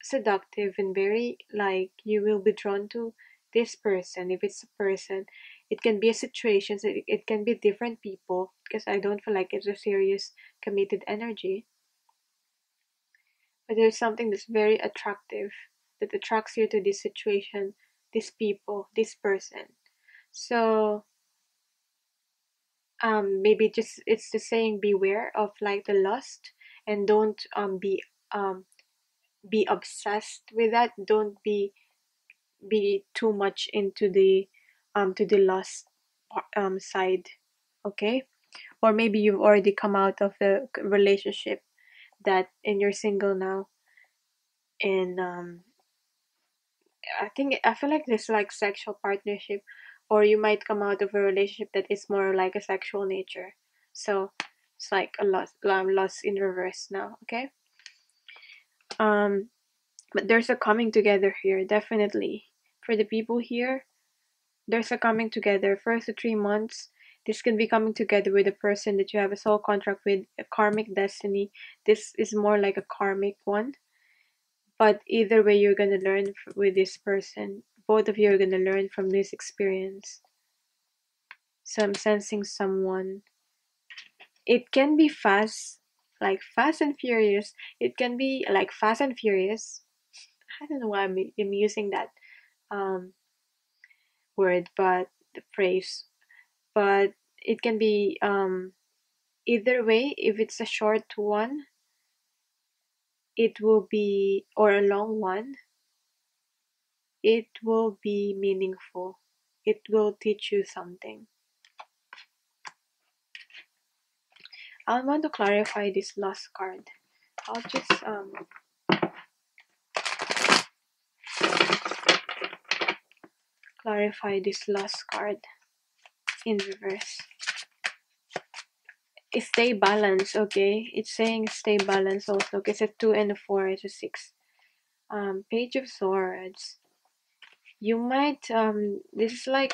seductive and very like you will be drawn to this person. If it's a person, it can be a situation, so it can be different people, because I don't feel like it's a serious committed energy. But there's something that's very attractive that attracts you to this situation, this people, this person. So maybe just it's the saying, beware of like the lust, and don't um be obsessed with that. Don't be too much into the to the lust side. Okay, or maybe you've already come out of the relationship that and you're single now, and I feel like this like sexual partnership, or you might come out of a relationship that is more like a sexual nature. So it's like a loss in reverse now. Okay. um but there's a coming together here, definitely. For the people here, there's a coming together. First to 3 months, this can be coming together with a person that you have a soul contract with, a karmic destiny. This is more like a karmic one. But either way, you're gonna learn with this person. Both of you are gonna learn from this experience. So I'm sensing someone. It can be fast, like Fast and Furious. It can be like Fast and Furious. I don't know why I'm using that um word, but the phrase. But it can be either way. If it's a short one, it will be, or a long one, it will be meaningful. It will teach you something. I want to clarify this last card. I'll just clarify this last card in reverse. Stay balanced, okay? It's saying stay balanced also. Okay, it's a 2 and a 4, it's a 6. Page of Swords. You might this is like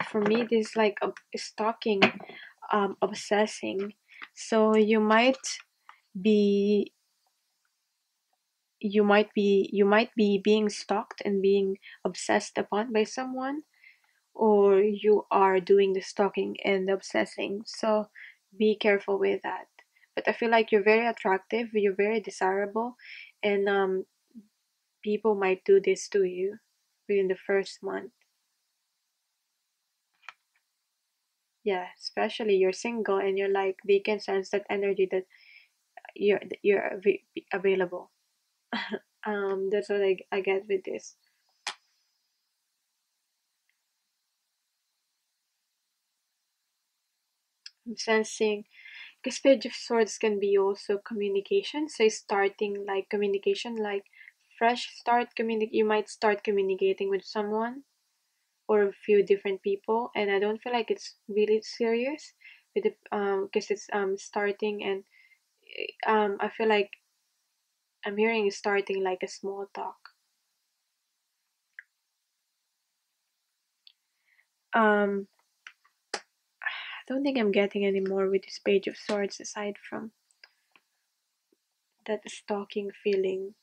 for me this is like stalking, obsessing. So be you might be being stalked and being obsessed upon by someone, or you are doing the stalking and obsessing. So be careful with that. But I feel like you're very attractive, you're very desirable, and people might do this to you within the first month. Yeah, especially you're single and you're like they can sense that energy that you're available. That's what I get with this. I'm sensing, because Page of Swords can be also communication. So starting like communication, like fresh start. You might start communicating with someone or a few different people, and I don't feel like it's really serious with the because it's starting, and I feel like I'm hearing starting like a small talk. Um, I don't think I'm getting any more with this Page of Swords aside from that stalking feeling.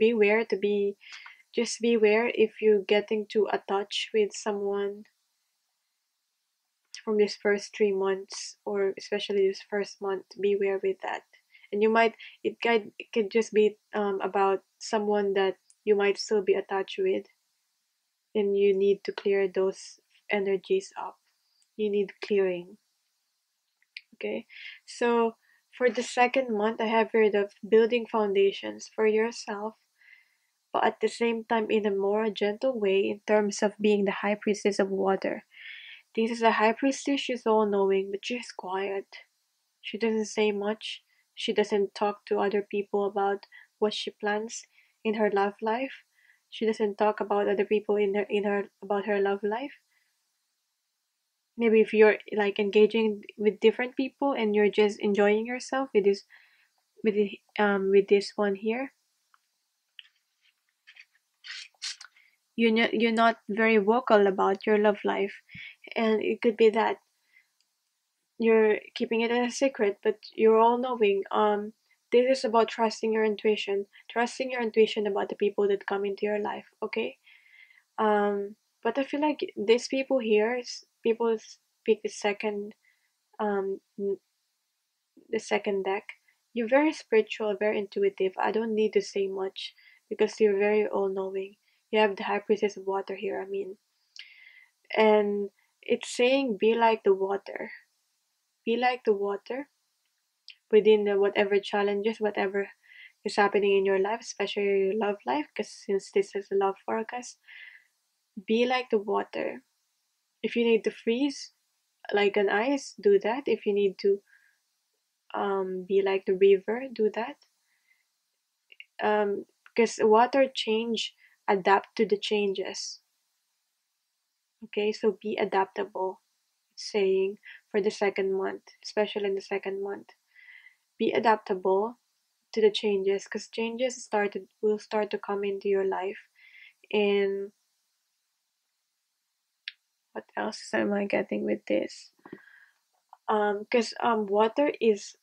Beware to be Just beware if you're getting too attached with someone from this first 3 months, or especially this first month. Beware with that. And it could just be about someone that you might still be attached with, and you need to clear those energies up. You need clearing. Okay, so for the second month, I have heard of building foundations for yourself, but at the same time in a more gentle way, in terms of being the high priestess of water. This is a high priestess, she's all knowing, but she's quiet. She doesn't say much. She doesn't talk to other people about what she plans in her love life. She doesn't talk about other people in her about her love life. Maybe if you're like engaging with different people and you're just enjoying yourself with this one here, you're not very vocal about your love life, and it could be that you're keeping it a secret, but you're all knowing. This is about trusting your intuition about the people that come into your life. Okay. But I feel like these people here, people pick um, the second deck. You're very spiritual, very intuitive. I don't need to say much because you're very all knowing. You have the high priestess of water here. I mean, and it's saying be like the water. Be like the water within the whatever challenges, whatever is happening in your life, especially your love life, because since this is a love forecast, be like the water. If you need to freeze like an ice, do that. If you need to be like the river, do that. Because water change, adapt to the changes. Okay, so be adaptable. It's saying for the second month, especially in the second month, be adaptable to the changes because changes will start to come into your life. And what else am I getting with this? Because water is,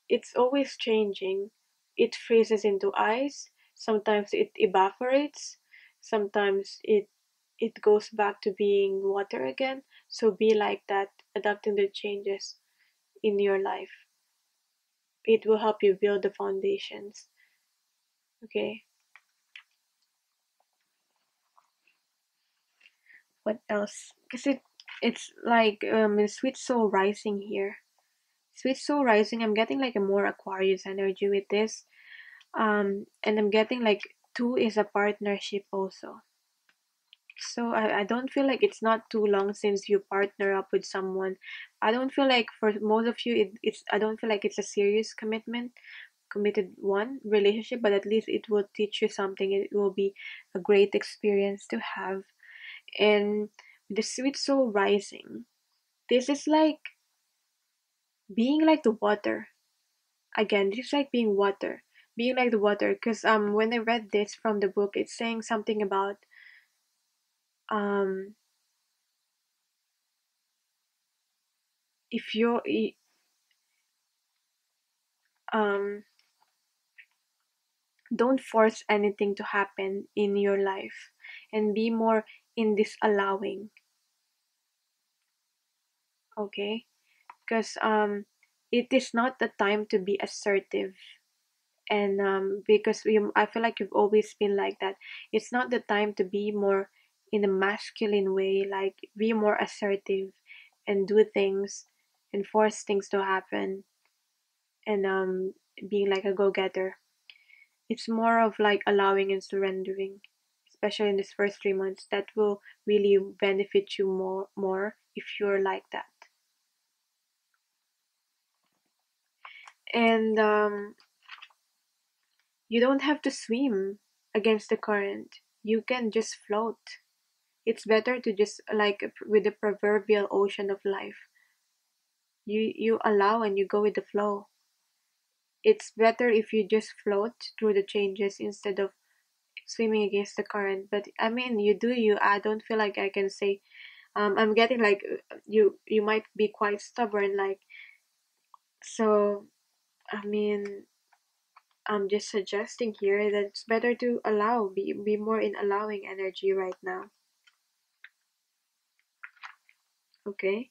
it's always changing. It freezes into ice. Sometimes it evaporates. Sometimes it goes back to being water again. So be like that, adapting the changes in your life. It will help you build the foundations. Okay. What else? Because it's like sweet soul rising here. Sweet soul rising. I'm getting like a more Aquarius energy with this. And I'm getting like two is a partnership also. So I don't feel like it's not too long since you partner up with someone. I don't feel like for most of you it's I don't feel like it's a serious committed one relationship, but at least it will teach you something. It will be a great experience to have. And the sweet soul rising, this is like being like the water. Again, this is like being like the water. Because when I read this from the book, it's saying something about um if you're um don't force anything to happen in your life and be more in this allowing. Okay, because it is not the time to be assertive. And because I feel like you've always been like that. It's not the time to be more in a masculine way, like be more assertive and do things and force things to happen, and being like a go-getter. It's more of like allowing and surrendering, especially in this first 3 months. That will really benefit you more if you're like that. And you don't have to swim against the current. You can just float. It's better to just like with the proverbial ocean of life. You allow and you go with the flow. It's better if you just float through the changes instead of swimming against the current. But I mean, you do you. I don't feel like I can say. I'm getting like you might be quite stubborn, like so. I mean, I'm just suggesting here that it's better to allow, be more in allowing energy right now. Okay,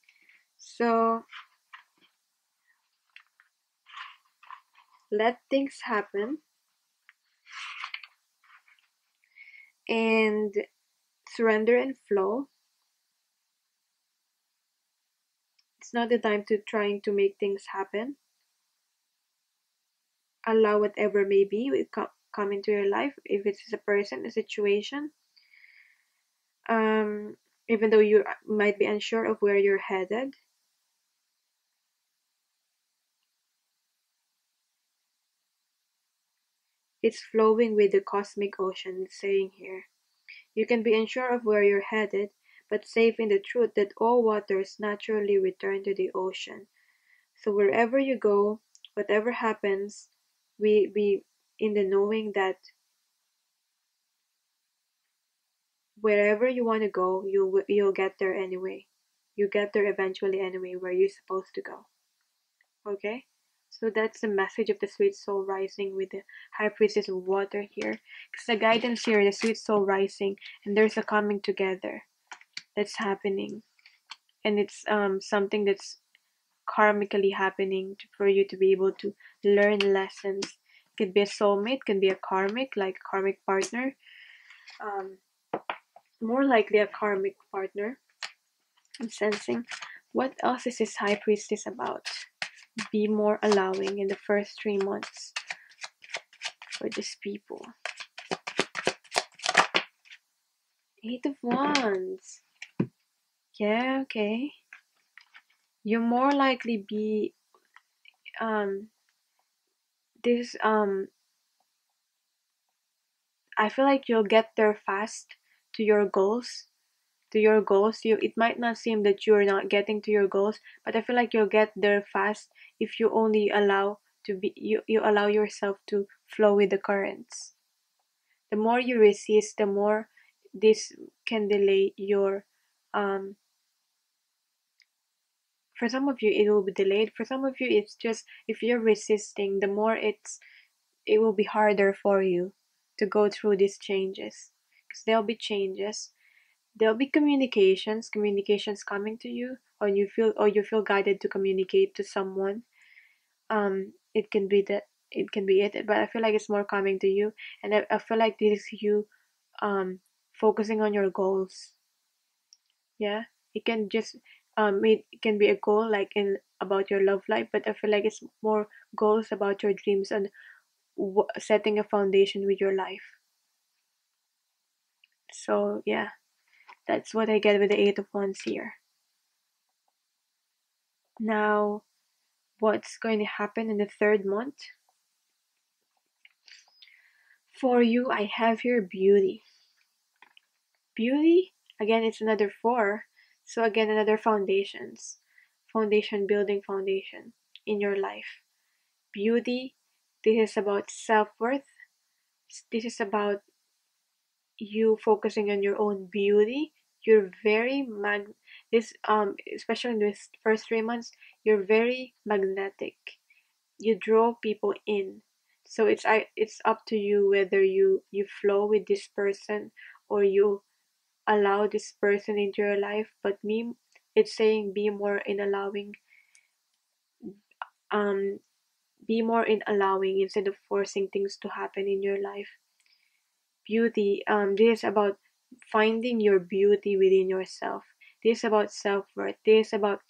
so let things happen and surrender and flow. It's not the time to trying to make things happen. Allow whatever may be will come into your life. If it's a person, a situation, um, even though you might be unsure of where you're headed, It's flowing with the cosmic ocean, it's saying here. You can be unsure of where you're headed, but safe in the truth that all waters naturally return to the ocean. So wherever you go, whatever happens, we in the knowing that wherever you want to go, you'll get there anyway. You get there eventually anyway, where you're supposed to go. Okay? So that's the message of the sweet soul rising with the high priestess of water here. Because the guidance here, the sweet soul rising, and there's a coming together that's happening. And it's something that's karmically happening for you to be able to learn lessons. It could be a soulmate, could be a karmic, like a karmic partner. Um, More likely a karmic partner. I'm sensing. What else is this high priestess about? Be more allowing in the first 3 months for these people. Eight of Wands. Yeah, okay. You more likely be this I feel like you'll get there fast to your goals. It might not seem that you're not getting to your goals, but I feel like you'll get there fast if you only allow to be you allow yourself to flow with the currents. The more you resist, the more this can delay your for some of you it will be delayed. For some of you it's just if you're resisting, the more it will be harder for you to go through these changes. Because there'll be changes. There'll be communications coming to you, or you feel guided to communicate to someone. It can be it, but I feel like it's more coming to you, and I feel like this is you focusing on your goals. Yeah, it can just it can be a goal like in about your love life, but I feel like it's more goals about your dreams and setting a foundation with your life. So yeah, that's what I get with the Eight of Wands here. Now, what's going to happen in the third month? For you, I have here beauty. Beauty, again, it's another four. So again, another foundations. Foundation, building foundation in your life. Beauty, this is about self-worth. This is about you focusing on your own beauty. You're very especially in this first 3 months, you're very magnetic. You draw people in. So it's up to you whether you flow with this person or you allow this person into your life. But me, it's saying um be more in allowing instead of forcing things to happen in your life. Beauty, this is about finding your beauty within yourself. This is about self-worth. This is about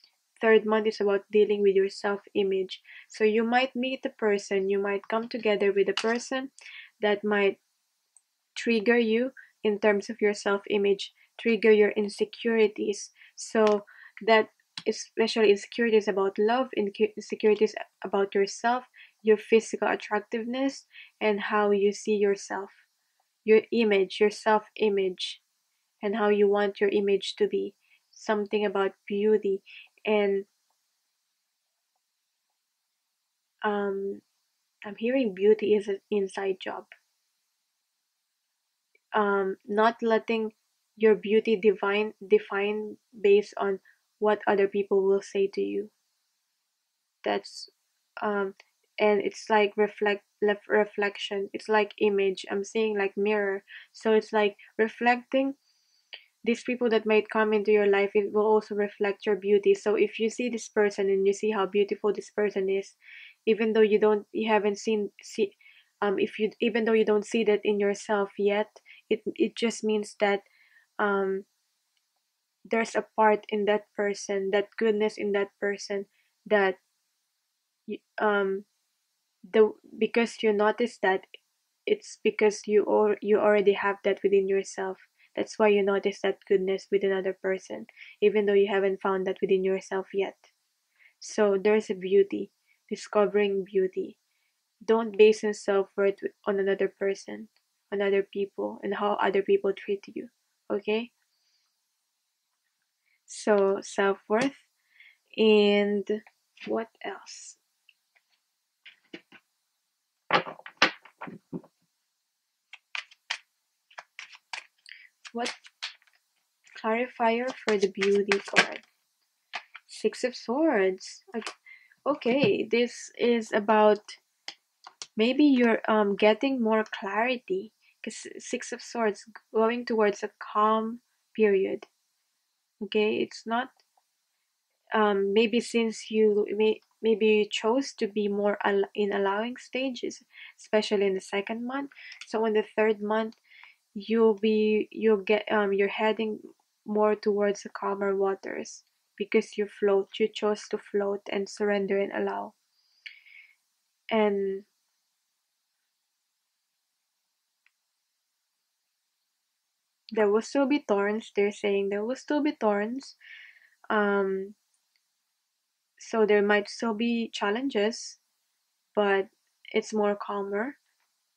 third month is about dealing with your self-image. So you might meet a person, you might come together with a person that might trigger you in terms of your self-image, trigger your insecurities. So that especially insecurities about love, insecurities about yourself, your physical attractiveness, and how you see yourself, your image, your self-image, and how you want your image to be. Something about beauty. And I'm hearing beauty is an inside job. Not letting your beauty define based on what other people will say to you. That's and it's like reflection. It's like image. I'm saying like mirror. So it's like reflecting these people that might come into your life. It will also reflect your beauty. So if you see this person and you see how beautiful this person is, even though you haven't see if you even though you don't see that in yourself yet, it just means that um there's a part in that person, that goodness in that person, that um the because you notice that, it's because you already have that within yourself. That's why you notice that goodness with another person, even though you haven't found that within yourself yet. So there's a beauty, discovering beauty. Don't base your self-worth on another person, on other people, and how other people treat you. Okay? So self-worth. And what else? What clarifier for the beauty card? Six of Swords. Okay, this is about maybe you're getting more clarity, because Six of Swords going towards a calm period. Okay, it's not maybe since maybe you chose to be more in allowing stages, especially in the second month. So in the third month, you're heading more towards the calmer waters, because you chose to float and surrender and allow. And there will still be thorns. They're saying there will still be thorns. Um, so there might still be challenges, but it's more calmer.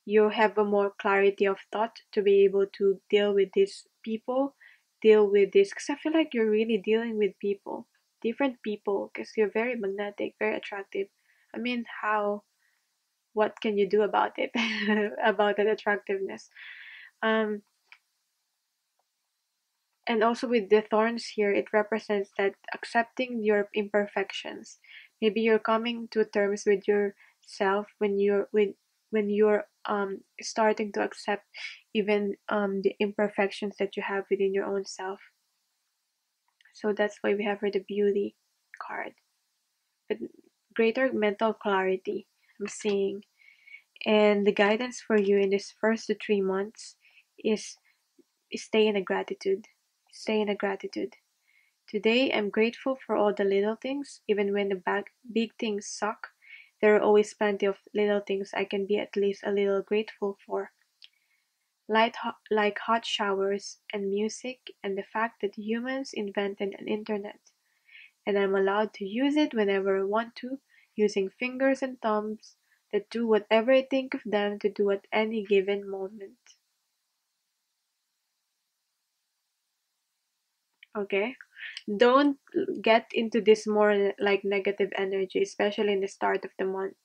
You have a more clarity of thought to be able to deal with these people, deal with this, because I feel like you're really dealing with people, different people, because you're very magnetic, very attractive. I mean, what can you do about it? About that attractiveness? Um, and also with the thorns here, it represents that accepting your imperfections. Maybe you're coming to terms with yourself when you're starting to accept even the imperfections that you have within your own self. So that's why we have here the beauty card. But greater mental clarity, I'm seeing. And the guidance for you in this first to 3 months is stay in a gratitude. Stay in a gratitude. Today, I'm grateful for all the little things, even when the big things suck. There are always plenty of little things I can be at least a little grateful for. Like hot showers and music, and the fact that humans invented an internet, and I'm allowed to use it whenever I want to, using fingers and thumbs that do whatever I think of them to do at any given moment. Okay? Don't get into this more like negative energy, especially in the start of the month.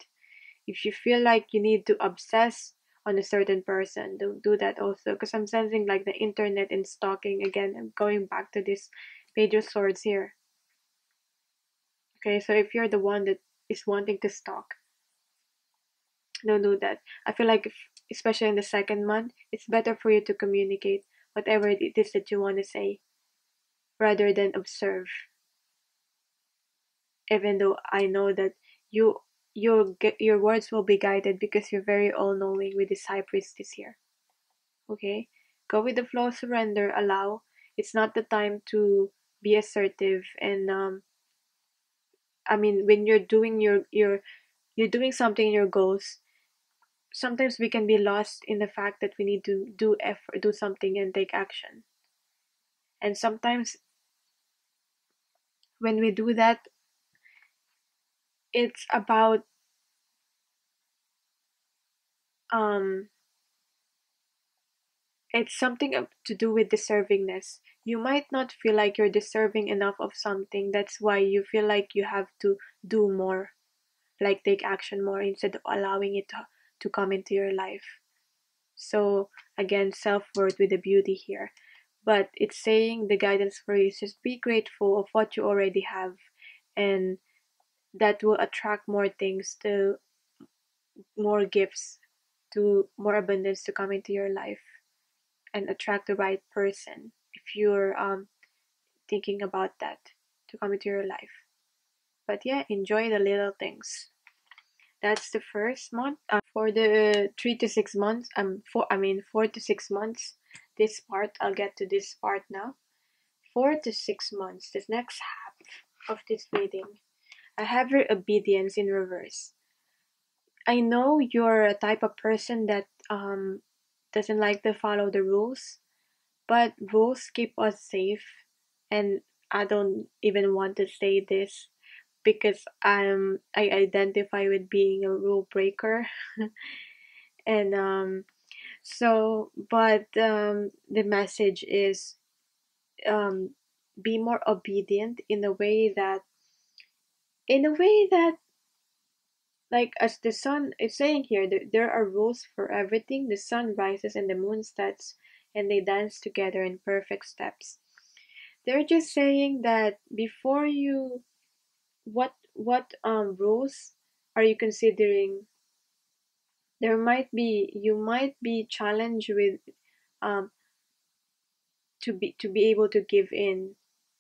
If you feel like you need to obsess on a certain person, don't do that also. Because I'm sensing like the internet and stalking again. I'm going back to this Page of Swords here. Okay, so if you're the one that is wanting to stalk, don't do that. I feel like, especially in the second month, it's better for you to communicate whatever it is that you want to say rather than observe. Even though I know that you your words will be guided because you're very all-knowing with this High Priestess here. Okay, go with the flow, surrender, allow. It's not the time to be assertive. And I mean, when you're doing you're doing something in your goals, sometimes we can be lost in the fact that we need to do effort, do something and take action. And sometimes when we do that, it's about um it's something to do with deservingness. You might not feel like you're deserving enough of something. That's why you feel like you have to do more, like take action more instead of allowing it to come into your life. So, again, self worth with the beauty here. But it's saying the guidance for you is just be grateful of what you already have, and that will attract more things, to more gifts, to more abundance to come into your life, and attract the right person if you're thinking about that to come into your life. But yeah, enjoy the little things. That's the first month. For the 3 to 6 months, 4 to 6 months. This part, I'll get to this part now. 4 to 6 months, the next half of this reading. I have your obedience in reverse. I know you're a type of person that doesn't like to follow the rules, but rules keep us safe. And I don't even want to say this, because I identify with being a rule breaker. And but the message is, um be more obedient in a way that, like, as the sun is saying here, there are rules for everything. The sun rises and the moon sets, and they dance together in perfect steps. They're just saying that before you, what rules are you considering? You might be challenged with, um to be able to give in.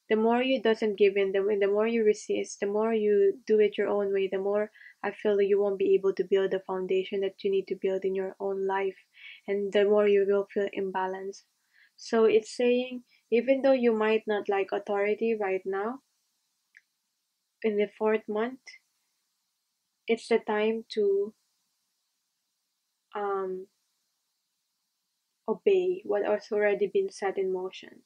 The more you doesn't give in, the more you resist, the more you do it your own way, the more I feel that you won't be able to build the foundation that you need to build in your own life, and the more you will feel imbalanced. So it's saying, even though you might not like authority right now, in the fourth month, it's the time to um obey what has already been set in motion.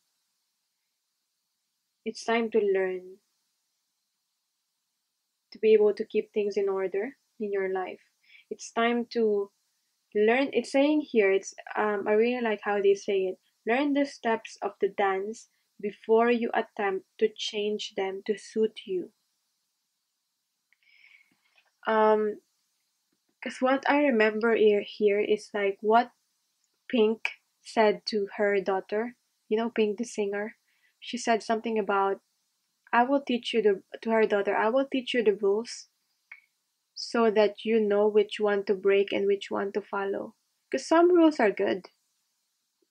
It's time to learn to be able to keep things in order in your life. It's time to learn. It's saying here, it's I really like how they say it. Learn the steps of the dance before you attempt to change them to suit you. Um, because what I remember here is like what Pink said to her daughter. You know, Pink the singer. She said something about, I will teach you the to her daughter, I will teach you the rules so that you know which one to break and which one to follow. Because some rules are good.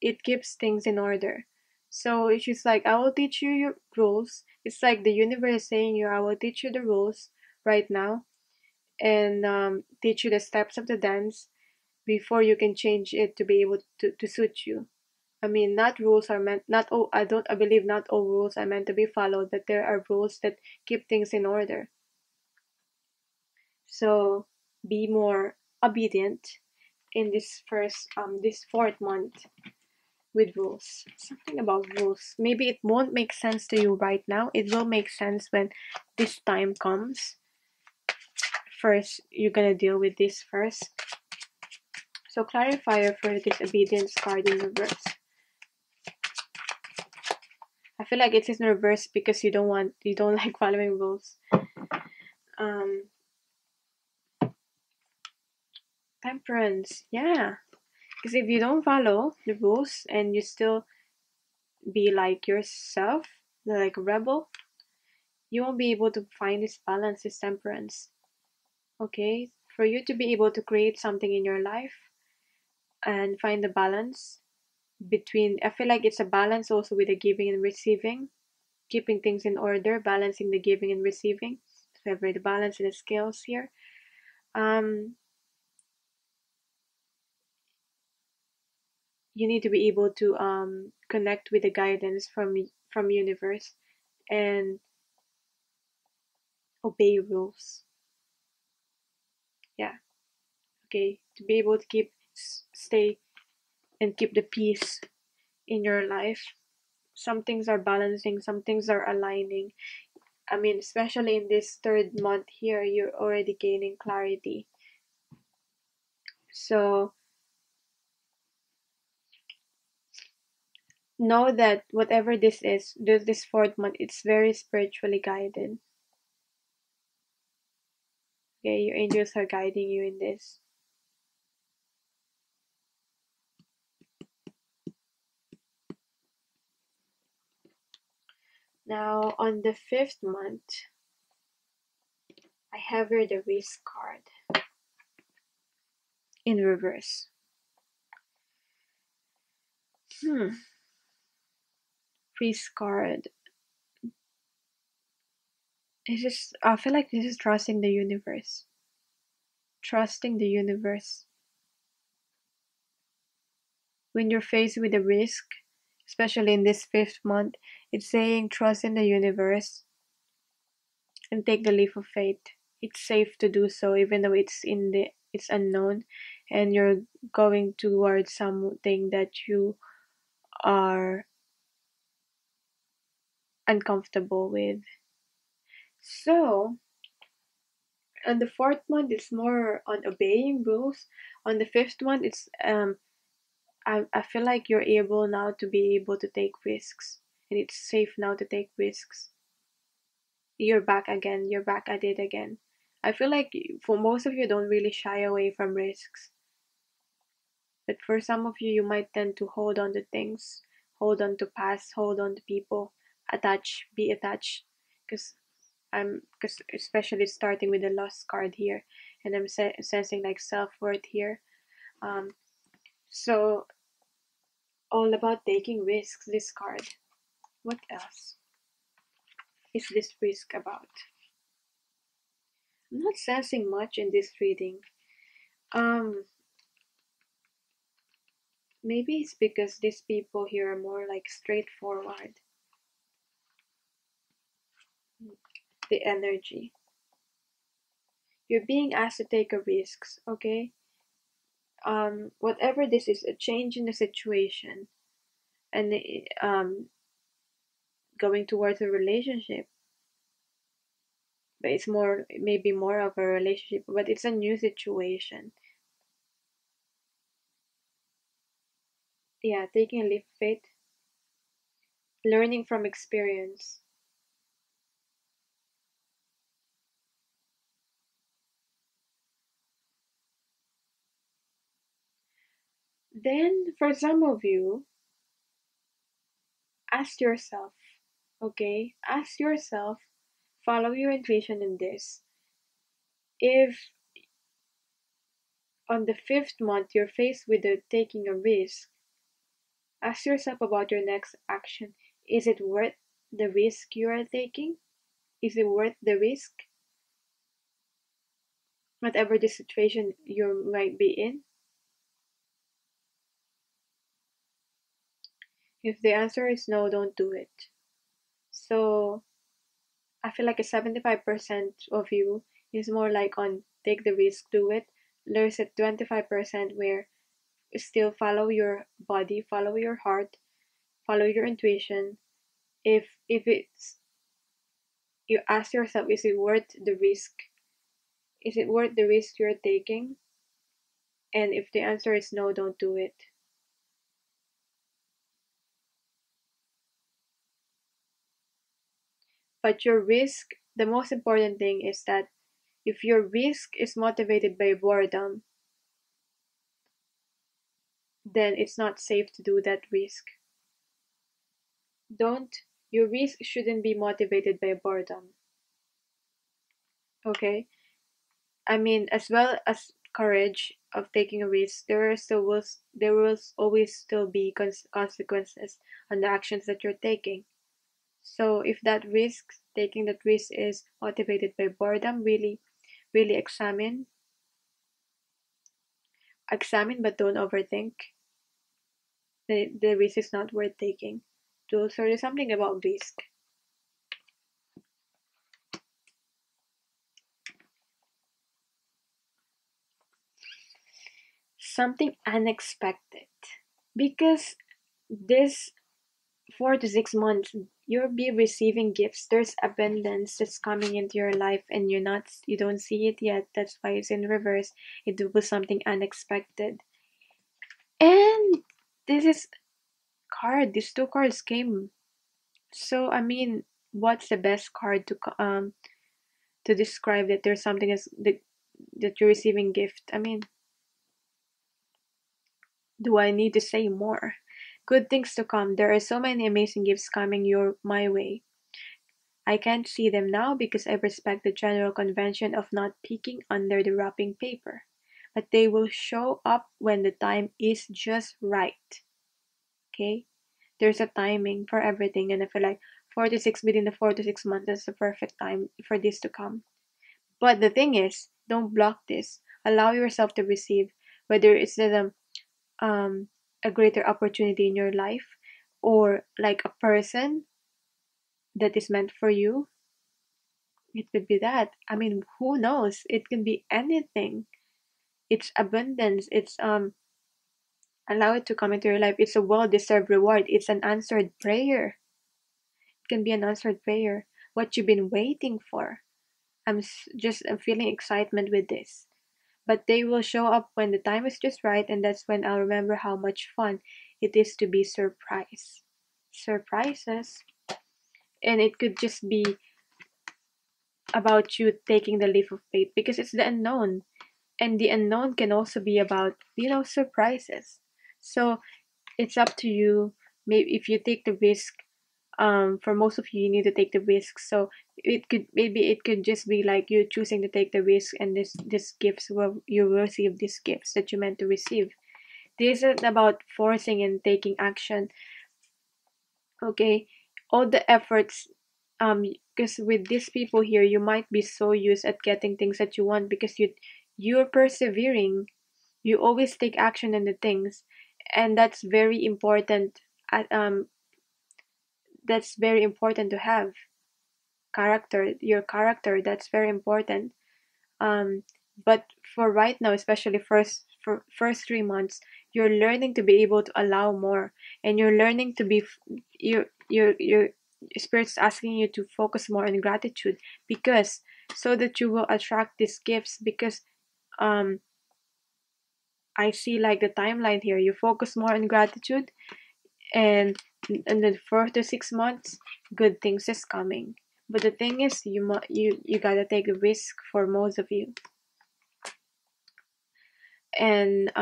It keeps things in order. So she's like, I will teach you your rules. It's like the universe is saying you, I will teach you the rules right now, and teach you the steps of the dance before you can change it to be able to suit you. I mean, not rules are meant, not all, I believe not all rules are meant to be followed, but there are rules that keep things in order. So be more obedient in this fourth month with rules. Something about rules. Maybe it won't make sense to you right now. It will make sense when this time comes. First, you're gonna deal with this first. So clarifier for this obedience card in reverse. I feel like it is in reverse because you don't like following rules. Um, Temperance, yeah. Because if you don't follow the rules and you still be like yourself, like a rebel, you won't be able to find this balance, this temperance. Okay? For you to be able to create something in your life and find the balance between, I feel like it's a balance also with the giving and receiving, keeping things in order, balancing the giving and receiving. So have the balance and the scales here. You need to be able to connect with the guidance from universe and obey rules. Yeah. Okay. To be able to stay and keep the peace in your life. Some things are balancing, some things are aligning. I mean, especially in this third month here, you're already gaining clarity. So know that whatever this is, this fourth month, it's very spiritually guided. Okay, your angels are guiding you in this. Now, on the fifth month, I have here the risk card in reverse. Risk card. It's just, I feel like this is trusting the universe. Trusting the universe. When you're faced with a risk, especially in this fifth month, it's saying trust in the universe and take the leap of faith. It's safe to do so, even though it's unknown, and you're going towards something that you are uncomfortable with. So On the fourth month, it's more on obeying rules. On the fifth month, it's I feel like you're able now to be able to take risks, and it's safe now to take risks. You're back again. You're back at it again. I feel like for most of you, don't really shy away from risks, but for some of you, you might tend to hold on to things, hold on to past, hold on to people, be attached, because because especially starting with the lost card here, and I'm sensing like self-worth here. Um, so all about taking risks. This card. What else is this risk about? I'm not sensing much in this reading. Um, Maybe it's because these people here are more like straightforward. The energy. You're being asked to take a risks, okay? Whatever this is, a change in the situation, and going towards a relationship, but it's more maybe more of a relationship, but it's a new situation. Yeah, taking a leap of faith, learning from experience. Then, for some of you, ask yourself, okay? Ask yourself, follow your intuition in this. If on the fifth month you're faced with taking a risk, ask yourself about your next action. Is it worth the risk you are taking? Is it worth the risk? Whatever the situation you might be in? If the answer is no, don't do it. So I feel like a 75% of you is more like on take the risk, do it. There's a 25% where still follow your body, follow your heart, follow your intuition. If it's you ask yourself, is it worth the risk? Is it worth the risk you're taking? And if the answer is no, don't do it. But your risk, the most important thing is that if your risk is motivated by boredom, then it's not safe to do that risk. Don't, your risk shouldn't be motivated by boredom. Okay? I mean, as well as courage of taking a risk, there will always still be consequences on the actions that you're taking. So if taking that risk is motivated by boredom, really examine, but don't overthink. The risk is not worth taking. So there's something about risk. Something unexpected. Because this 4 to 6 months, you'll be receiving gifts. There's abundance that's coming into your life, and you don't see it yet. That's why it's in reverse. It was something unexpected. And this is these two cards came. So I mean, what's the best card to describe that there's something that you're receiving gift? I mean, do I need to say more? Good things to come. There are so many amazing gifts coming my way. I can't see them now because I respect the general convention of not peeking under the wrapping paper. But they will show up when the time is just right. Okay? There's a timing for everything, and I feel like within the 4 to 6 months, that's the perfect time for this to come. But the thing is, don't block this. Allow yourself to receive, whether it's a greater opportunity in your life, or like a person that is meant for you. It could be that. I mean, who knows? It can be anything. It's abundance. It's allow it to come into your life. It's a well-deserved reward. It's an answered prayer. It can be an answered prayer. What you've been waiting for. I'm feeling excitement with this. But they will show up when the time is just right, and that's when I'll remember how much fun it is to be surprised. Surprises. And it could just be about you taking the leap of faith because it's the unknown. And the unknown can also be about, surprises. So it's up to you. Maybe if you take the risk, for most of you, you need to take the risk. So it could just be like you choosing to take the risk, and this gifts will you will receive these gifts that you meant to receive. This isn't about forcing and taking action. Okay, all the efforts, because with these people here, you might be so used at getting things that you want because you're persevering. You always take action in the things, and uh, um that's very important to have. Your character, that's very important. um but for right now, especially for first 3 months, you're learning to be able to allow more, and you're learning to be your spirit's asking you to focus more on gratitude, because so that you will attract these gifts. Because um I see like the timeline here, you focus more on gratitude, and in the 4 to 6 months, good things is coming. But the thing is, you gotta take a risk for most of you. And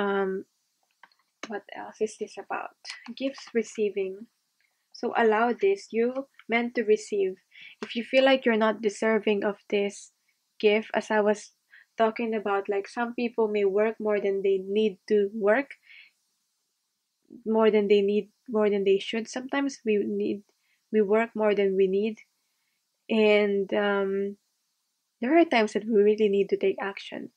what else is this about? Gifts receiving. So allow this. You meant to receive. If you feel like you're not deserving of this gift, as I was talking about, like some people may work more than they need to work, more than they should. Sometimes we work more than we need, and there are times that we really need to take action,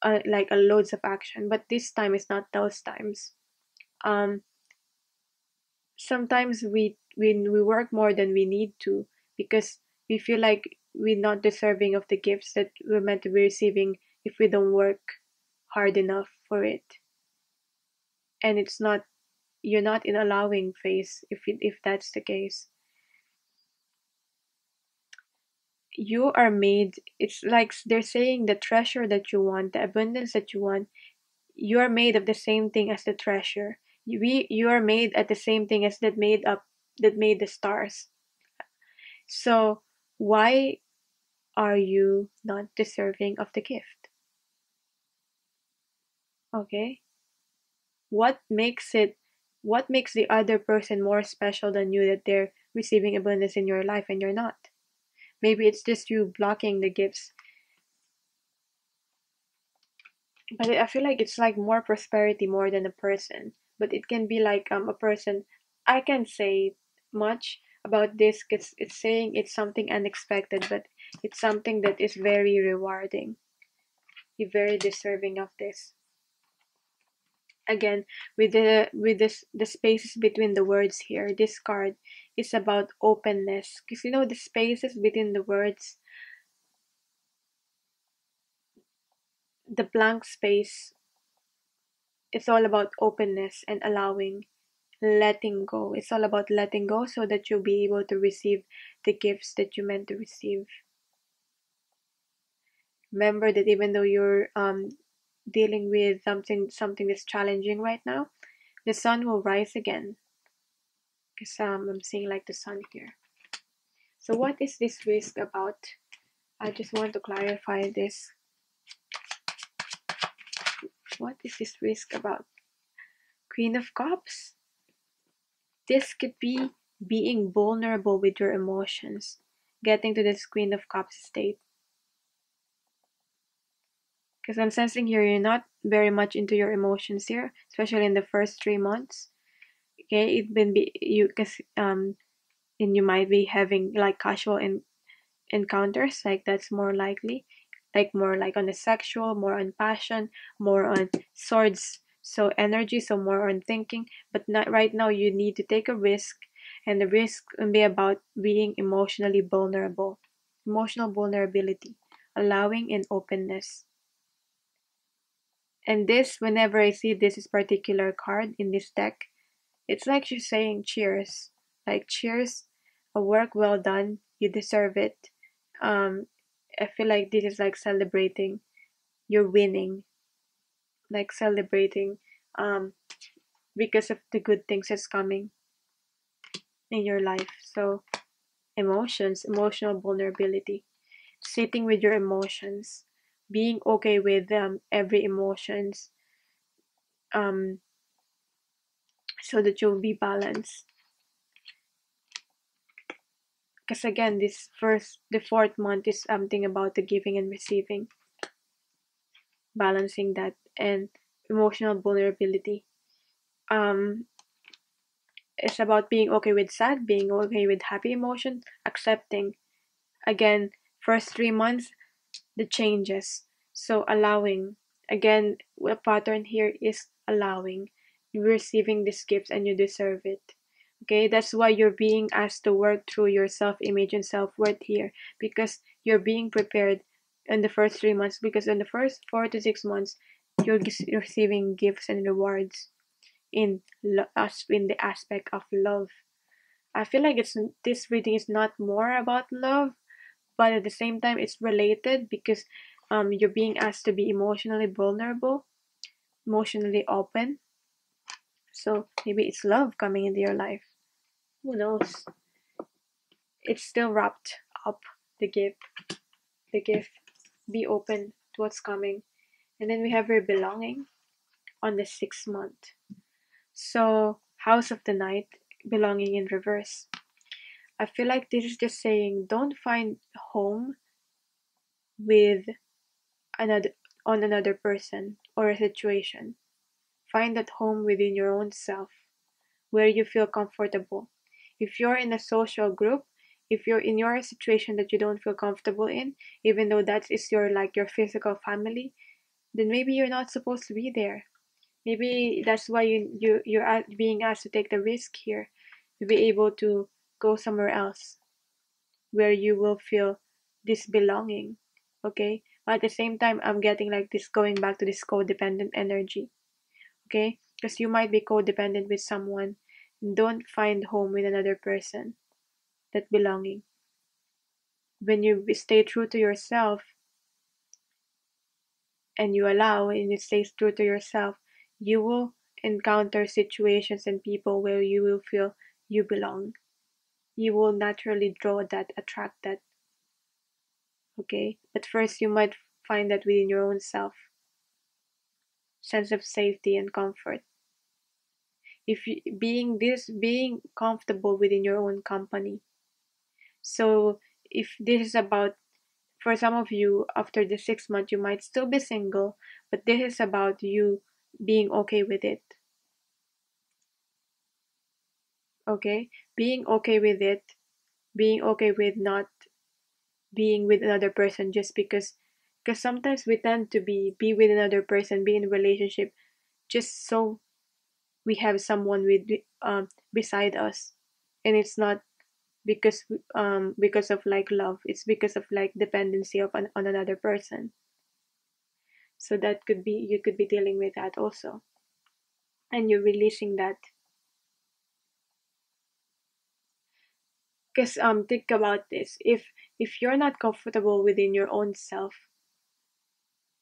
like a loads of action. But this time is not those times. Um, Sometimes we work more than we need to because we feel like we're not deserving of the gifts that we're meant to be receiving if we don't work hard enough for it. And it's not you're not in allowing phase if that's the case. You are made, it's like they're saying the treasure that you want, the abundance that you want, you are made of the same thing as the treasure. You are made at the same thing as that made the stars. So why are you not deserving of the gift? Okay? What makes it what makes the other person more special than you that they're receiving abundance in your life and you're not? Maybe it's just you blocking the gifts. But I feel like it's like more prosperity more than a person. But it can be like a person. I can't say much about this because it's saying it's something unexpected, but it's something that is very rewarding. You're very deserving of this. Again, the spaces between the words here, this card is about openness. Because the spaces between the words, the blank space, it's all about openness and allowing, letting go. It's all about letting go so that you'll be able to receive the gifts that you meant to receive. Remember that even though you're dealing with something that's challenging right now, the sun will rise again. Because I'm seeing like the sun here. So what is this risk about? I just want to clarify this. What is this risk about? Queen of Cups. This could be being vulnerable with your emotions. Getting to this Queen of Cups state. Because I'm sensing here you're not very much into your emotions here, especially in the first 3 months. Okay, it been be you because and you might be having like casual encounters, like that's more likely, like more like on the sexual, more on passion, more on swords, so energy, so more on thinking. But not right now, you need to take a risk, and the risk will be about being emotionally vulnerable, emotional vulnerability, allowing and openness. And this, whenever I see this particular card in this deck, it's like she's saying cheers, like cheers, a work well done, you deserve it. um I feel like this is like celebrating. You're winning, like celebrating, um, because of the good things that's coming in your life. So emotions, emotional vulnerability, sitting with your emotions, being okay with every emotions, um, so that you'll be balanced. Because again, the fourth month is something about the giving and receiving, balancing that, and emotional vulnerability. Um, it's about being okay with sad, being okay with happy emotion, accepting. Again, first 3 months, the changes. So allowing. Again, a pattern here is allowing. You're receiving these gifts and you deserve it. Okay, that's why you're being asked to work through your self-image and self-worth here, because you're being prepared in the first 3 months, because in the first 4 to 6 months you're receiving gifts and rewards in in the aspect of love. I feel like this reading is not more about love, but at the same time it's related, because you're being asked to be emotionally vulnerable, emotionally open. So maybe it's love coming into your life. Who knows? It's still wrapped up, the gift. The gift. Be open to what's coming. And then we have your belonging on the 6th month. So House of the Night, belonging in reverse. I feel like this is just saying don't find home with another on another person or a situation. Find that home within your own self, where you feel comfortable. If you're in a social group, if you're in your situation that you don't feel comfortable in, even though that is your physical family, then maybe you're not supposed to be there. Maybe that's why you're being asked to take the risk here, to be able to go somewhere else where you will feel this belonging. Okay? But at the same time, I'm getting like this, going back to this codependent energy. Okay? Because you might be codependent with someone. Don't find home with another person. That belonging. When you stay true to yourself and you allow and you stay true to yourself, you will encounter situations and people where you will feel you belong. You will naturally draw that, attract that. Okay? But first, you might find that within your own self, sense of safety and comfort. If you, being comfortable within your own company. So if this is about, for some of you, after the 6 month, you might still be single, but this is about you being okay with it. Okay? Being okay with it, being okay with not being with another person just because sometimes we tend to be with another person, be in a relationship just so we have someone with beside us, and it's not because of like love, it's because of like dependency on another person. So that could be, you could be dealing with that also, and you're releasing that. Because think about this, if you're not comfortable within your own self,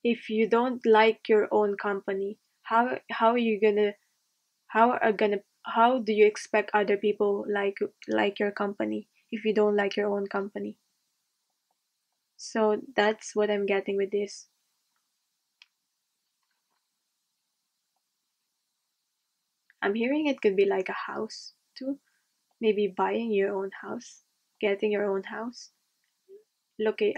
if you don't like your own company, how are you gonna how do you expect other people like your company if you don't like your own company? So that's what I'm getting with this. I'm hearing it could be like a house too. Maybe buying your own house, getting your own house. Looking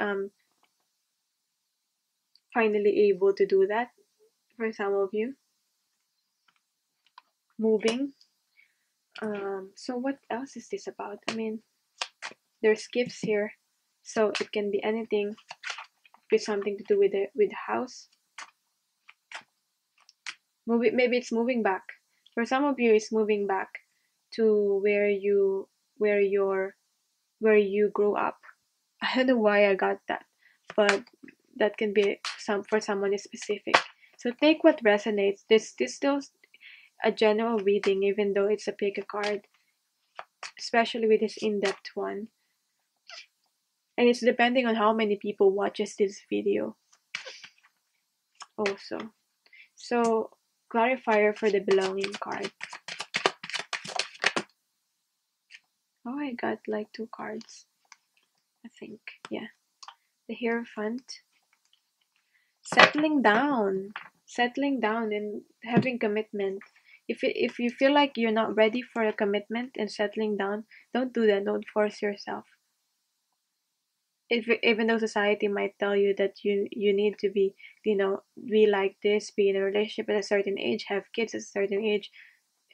finally able to do that for some of you. Moving. So what else is this about? I mean, there's gifts here, so it can be anything with something to do with the house. Maybe it's moving back. For some of you, it's moving back to where you're where you grew up. I don't know why I got that, but that can be some for someone specific. So take what resonates. This still a general reading, even though it's a pick a card, especially with this in-depth one. And it's depending on how many people watches this video also. So clarifier for the belonging card. Oh, I got like 2 cards, I think. Yeah. The Hierophant. Settling down. Settling down and having commitment. If you feel like you're not ready for a commitment and settling down, don't do that. Don't force yourself. Even though society might tell you that you need to be, be like this, be in a relationship at a certain age, have kids at a certain age,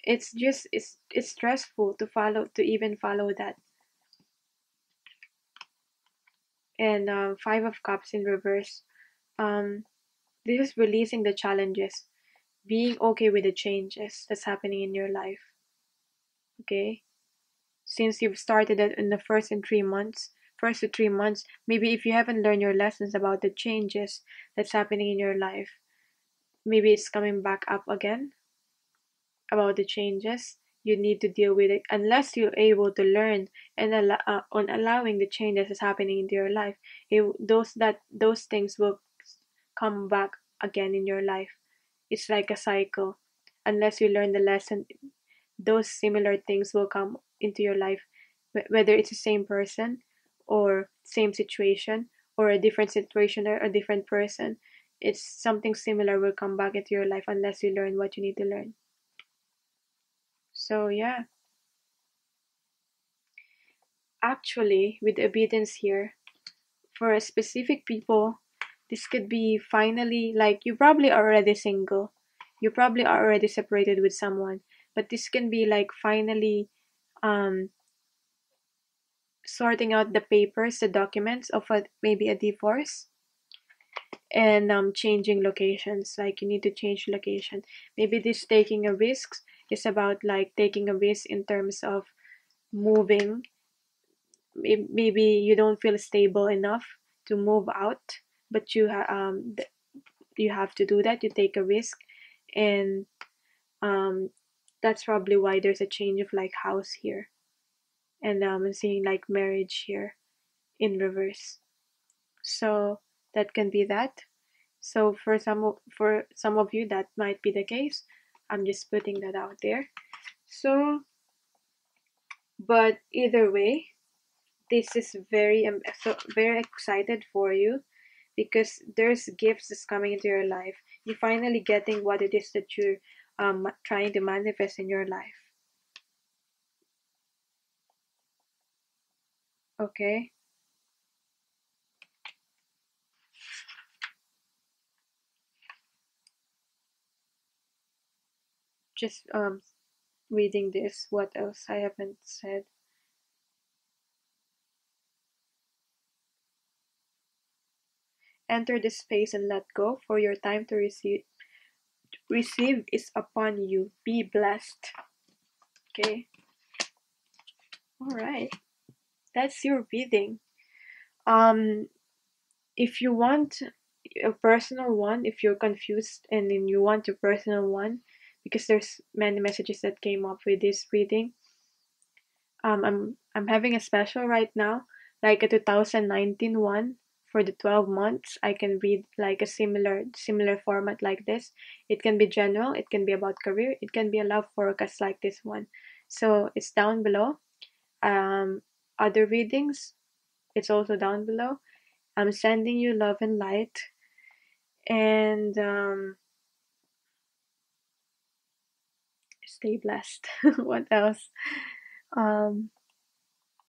it's just it's stressful to even follow that. And 5 of Cups in reverse. This is releasing the challenges, being okay with the changes that's happening in your life. Okay, since you've started it in the first to 3 months, maybe if you haven't learned your lessons about the changes that's happening in your life, maybe it's coming back up again about the changes. You need to deal with it unless you're able to learn and on allowing the changes that's happening into your life. Those things will come back again in your life. It's like a cycle. Unless you learn the lesson, those similar things will come into your life, whether it's the same person or same situation or a different situation or a different person. It's something similar will come back into your life unless you learn what you need to learn. So yeah, actually with obedience here, for a specific people, this could be finally, like, you probably are already single, you probably are already separated with someone, but this can be like finally um sorting out the papers, the documents of maybe a divorce, and changing locations. Like you need to change location. Maybe this taking a risk is about like taking a risk in terms of moving. Maybe you don't feel stable enough to move out, but you have to do that. You take a risk, and um, that's probably why there's a change of like house here, and I'm seeing like marriage here in reverse. So that can be that. So for some of you that might be the case. I'm just putting that out there. So, but either way, this is very excited for you because there's gifts that's coming into your life. You're finally getting what it is that you're trying to manifest in your life. Okay, just reading this. What else I haven't said? Enter this space and let go, for your time to receive is upon you. Be blessed. Okay. All right. That's your reading. Um, if you want a personal one, if you're confused and then you want a personal one, because there's many messages that came up with this reading. I'm having a special right now, like a 2019 one for the 12 months. I can read like a similar format like this. It can be general, it can be about career, it can be a love forecast like this one. So it's down below. Other readings, it's also down below. I'm sending you love and light, and stay blessed. What else?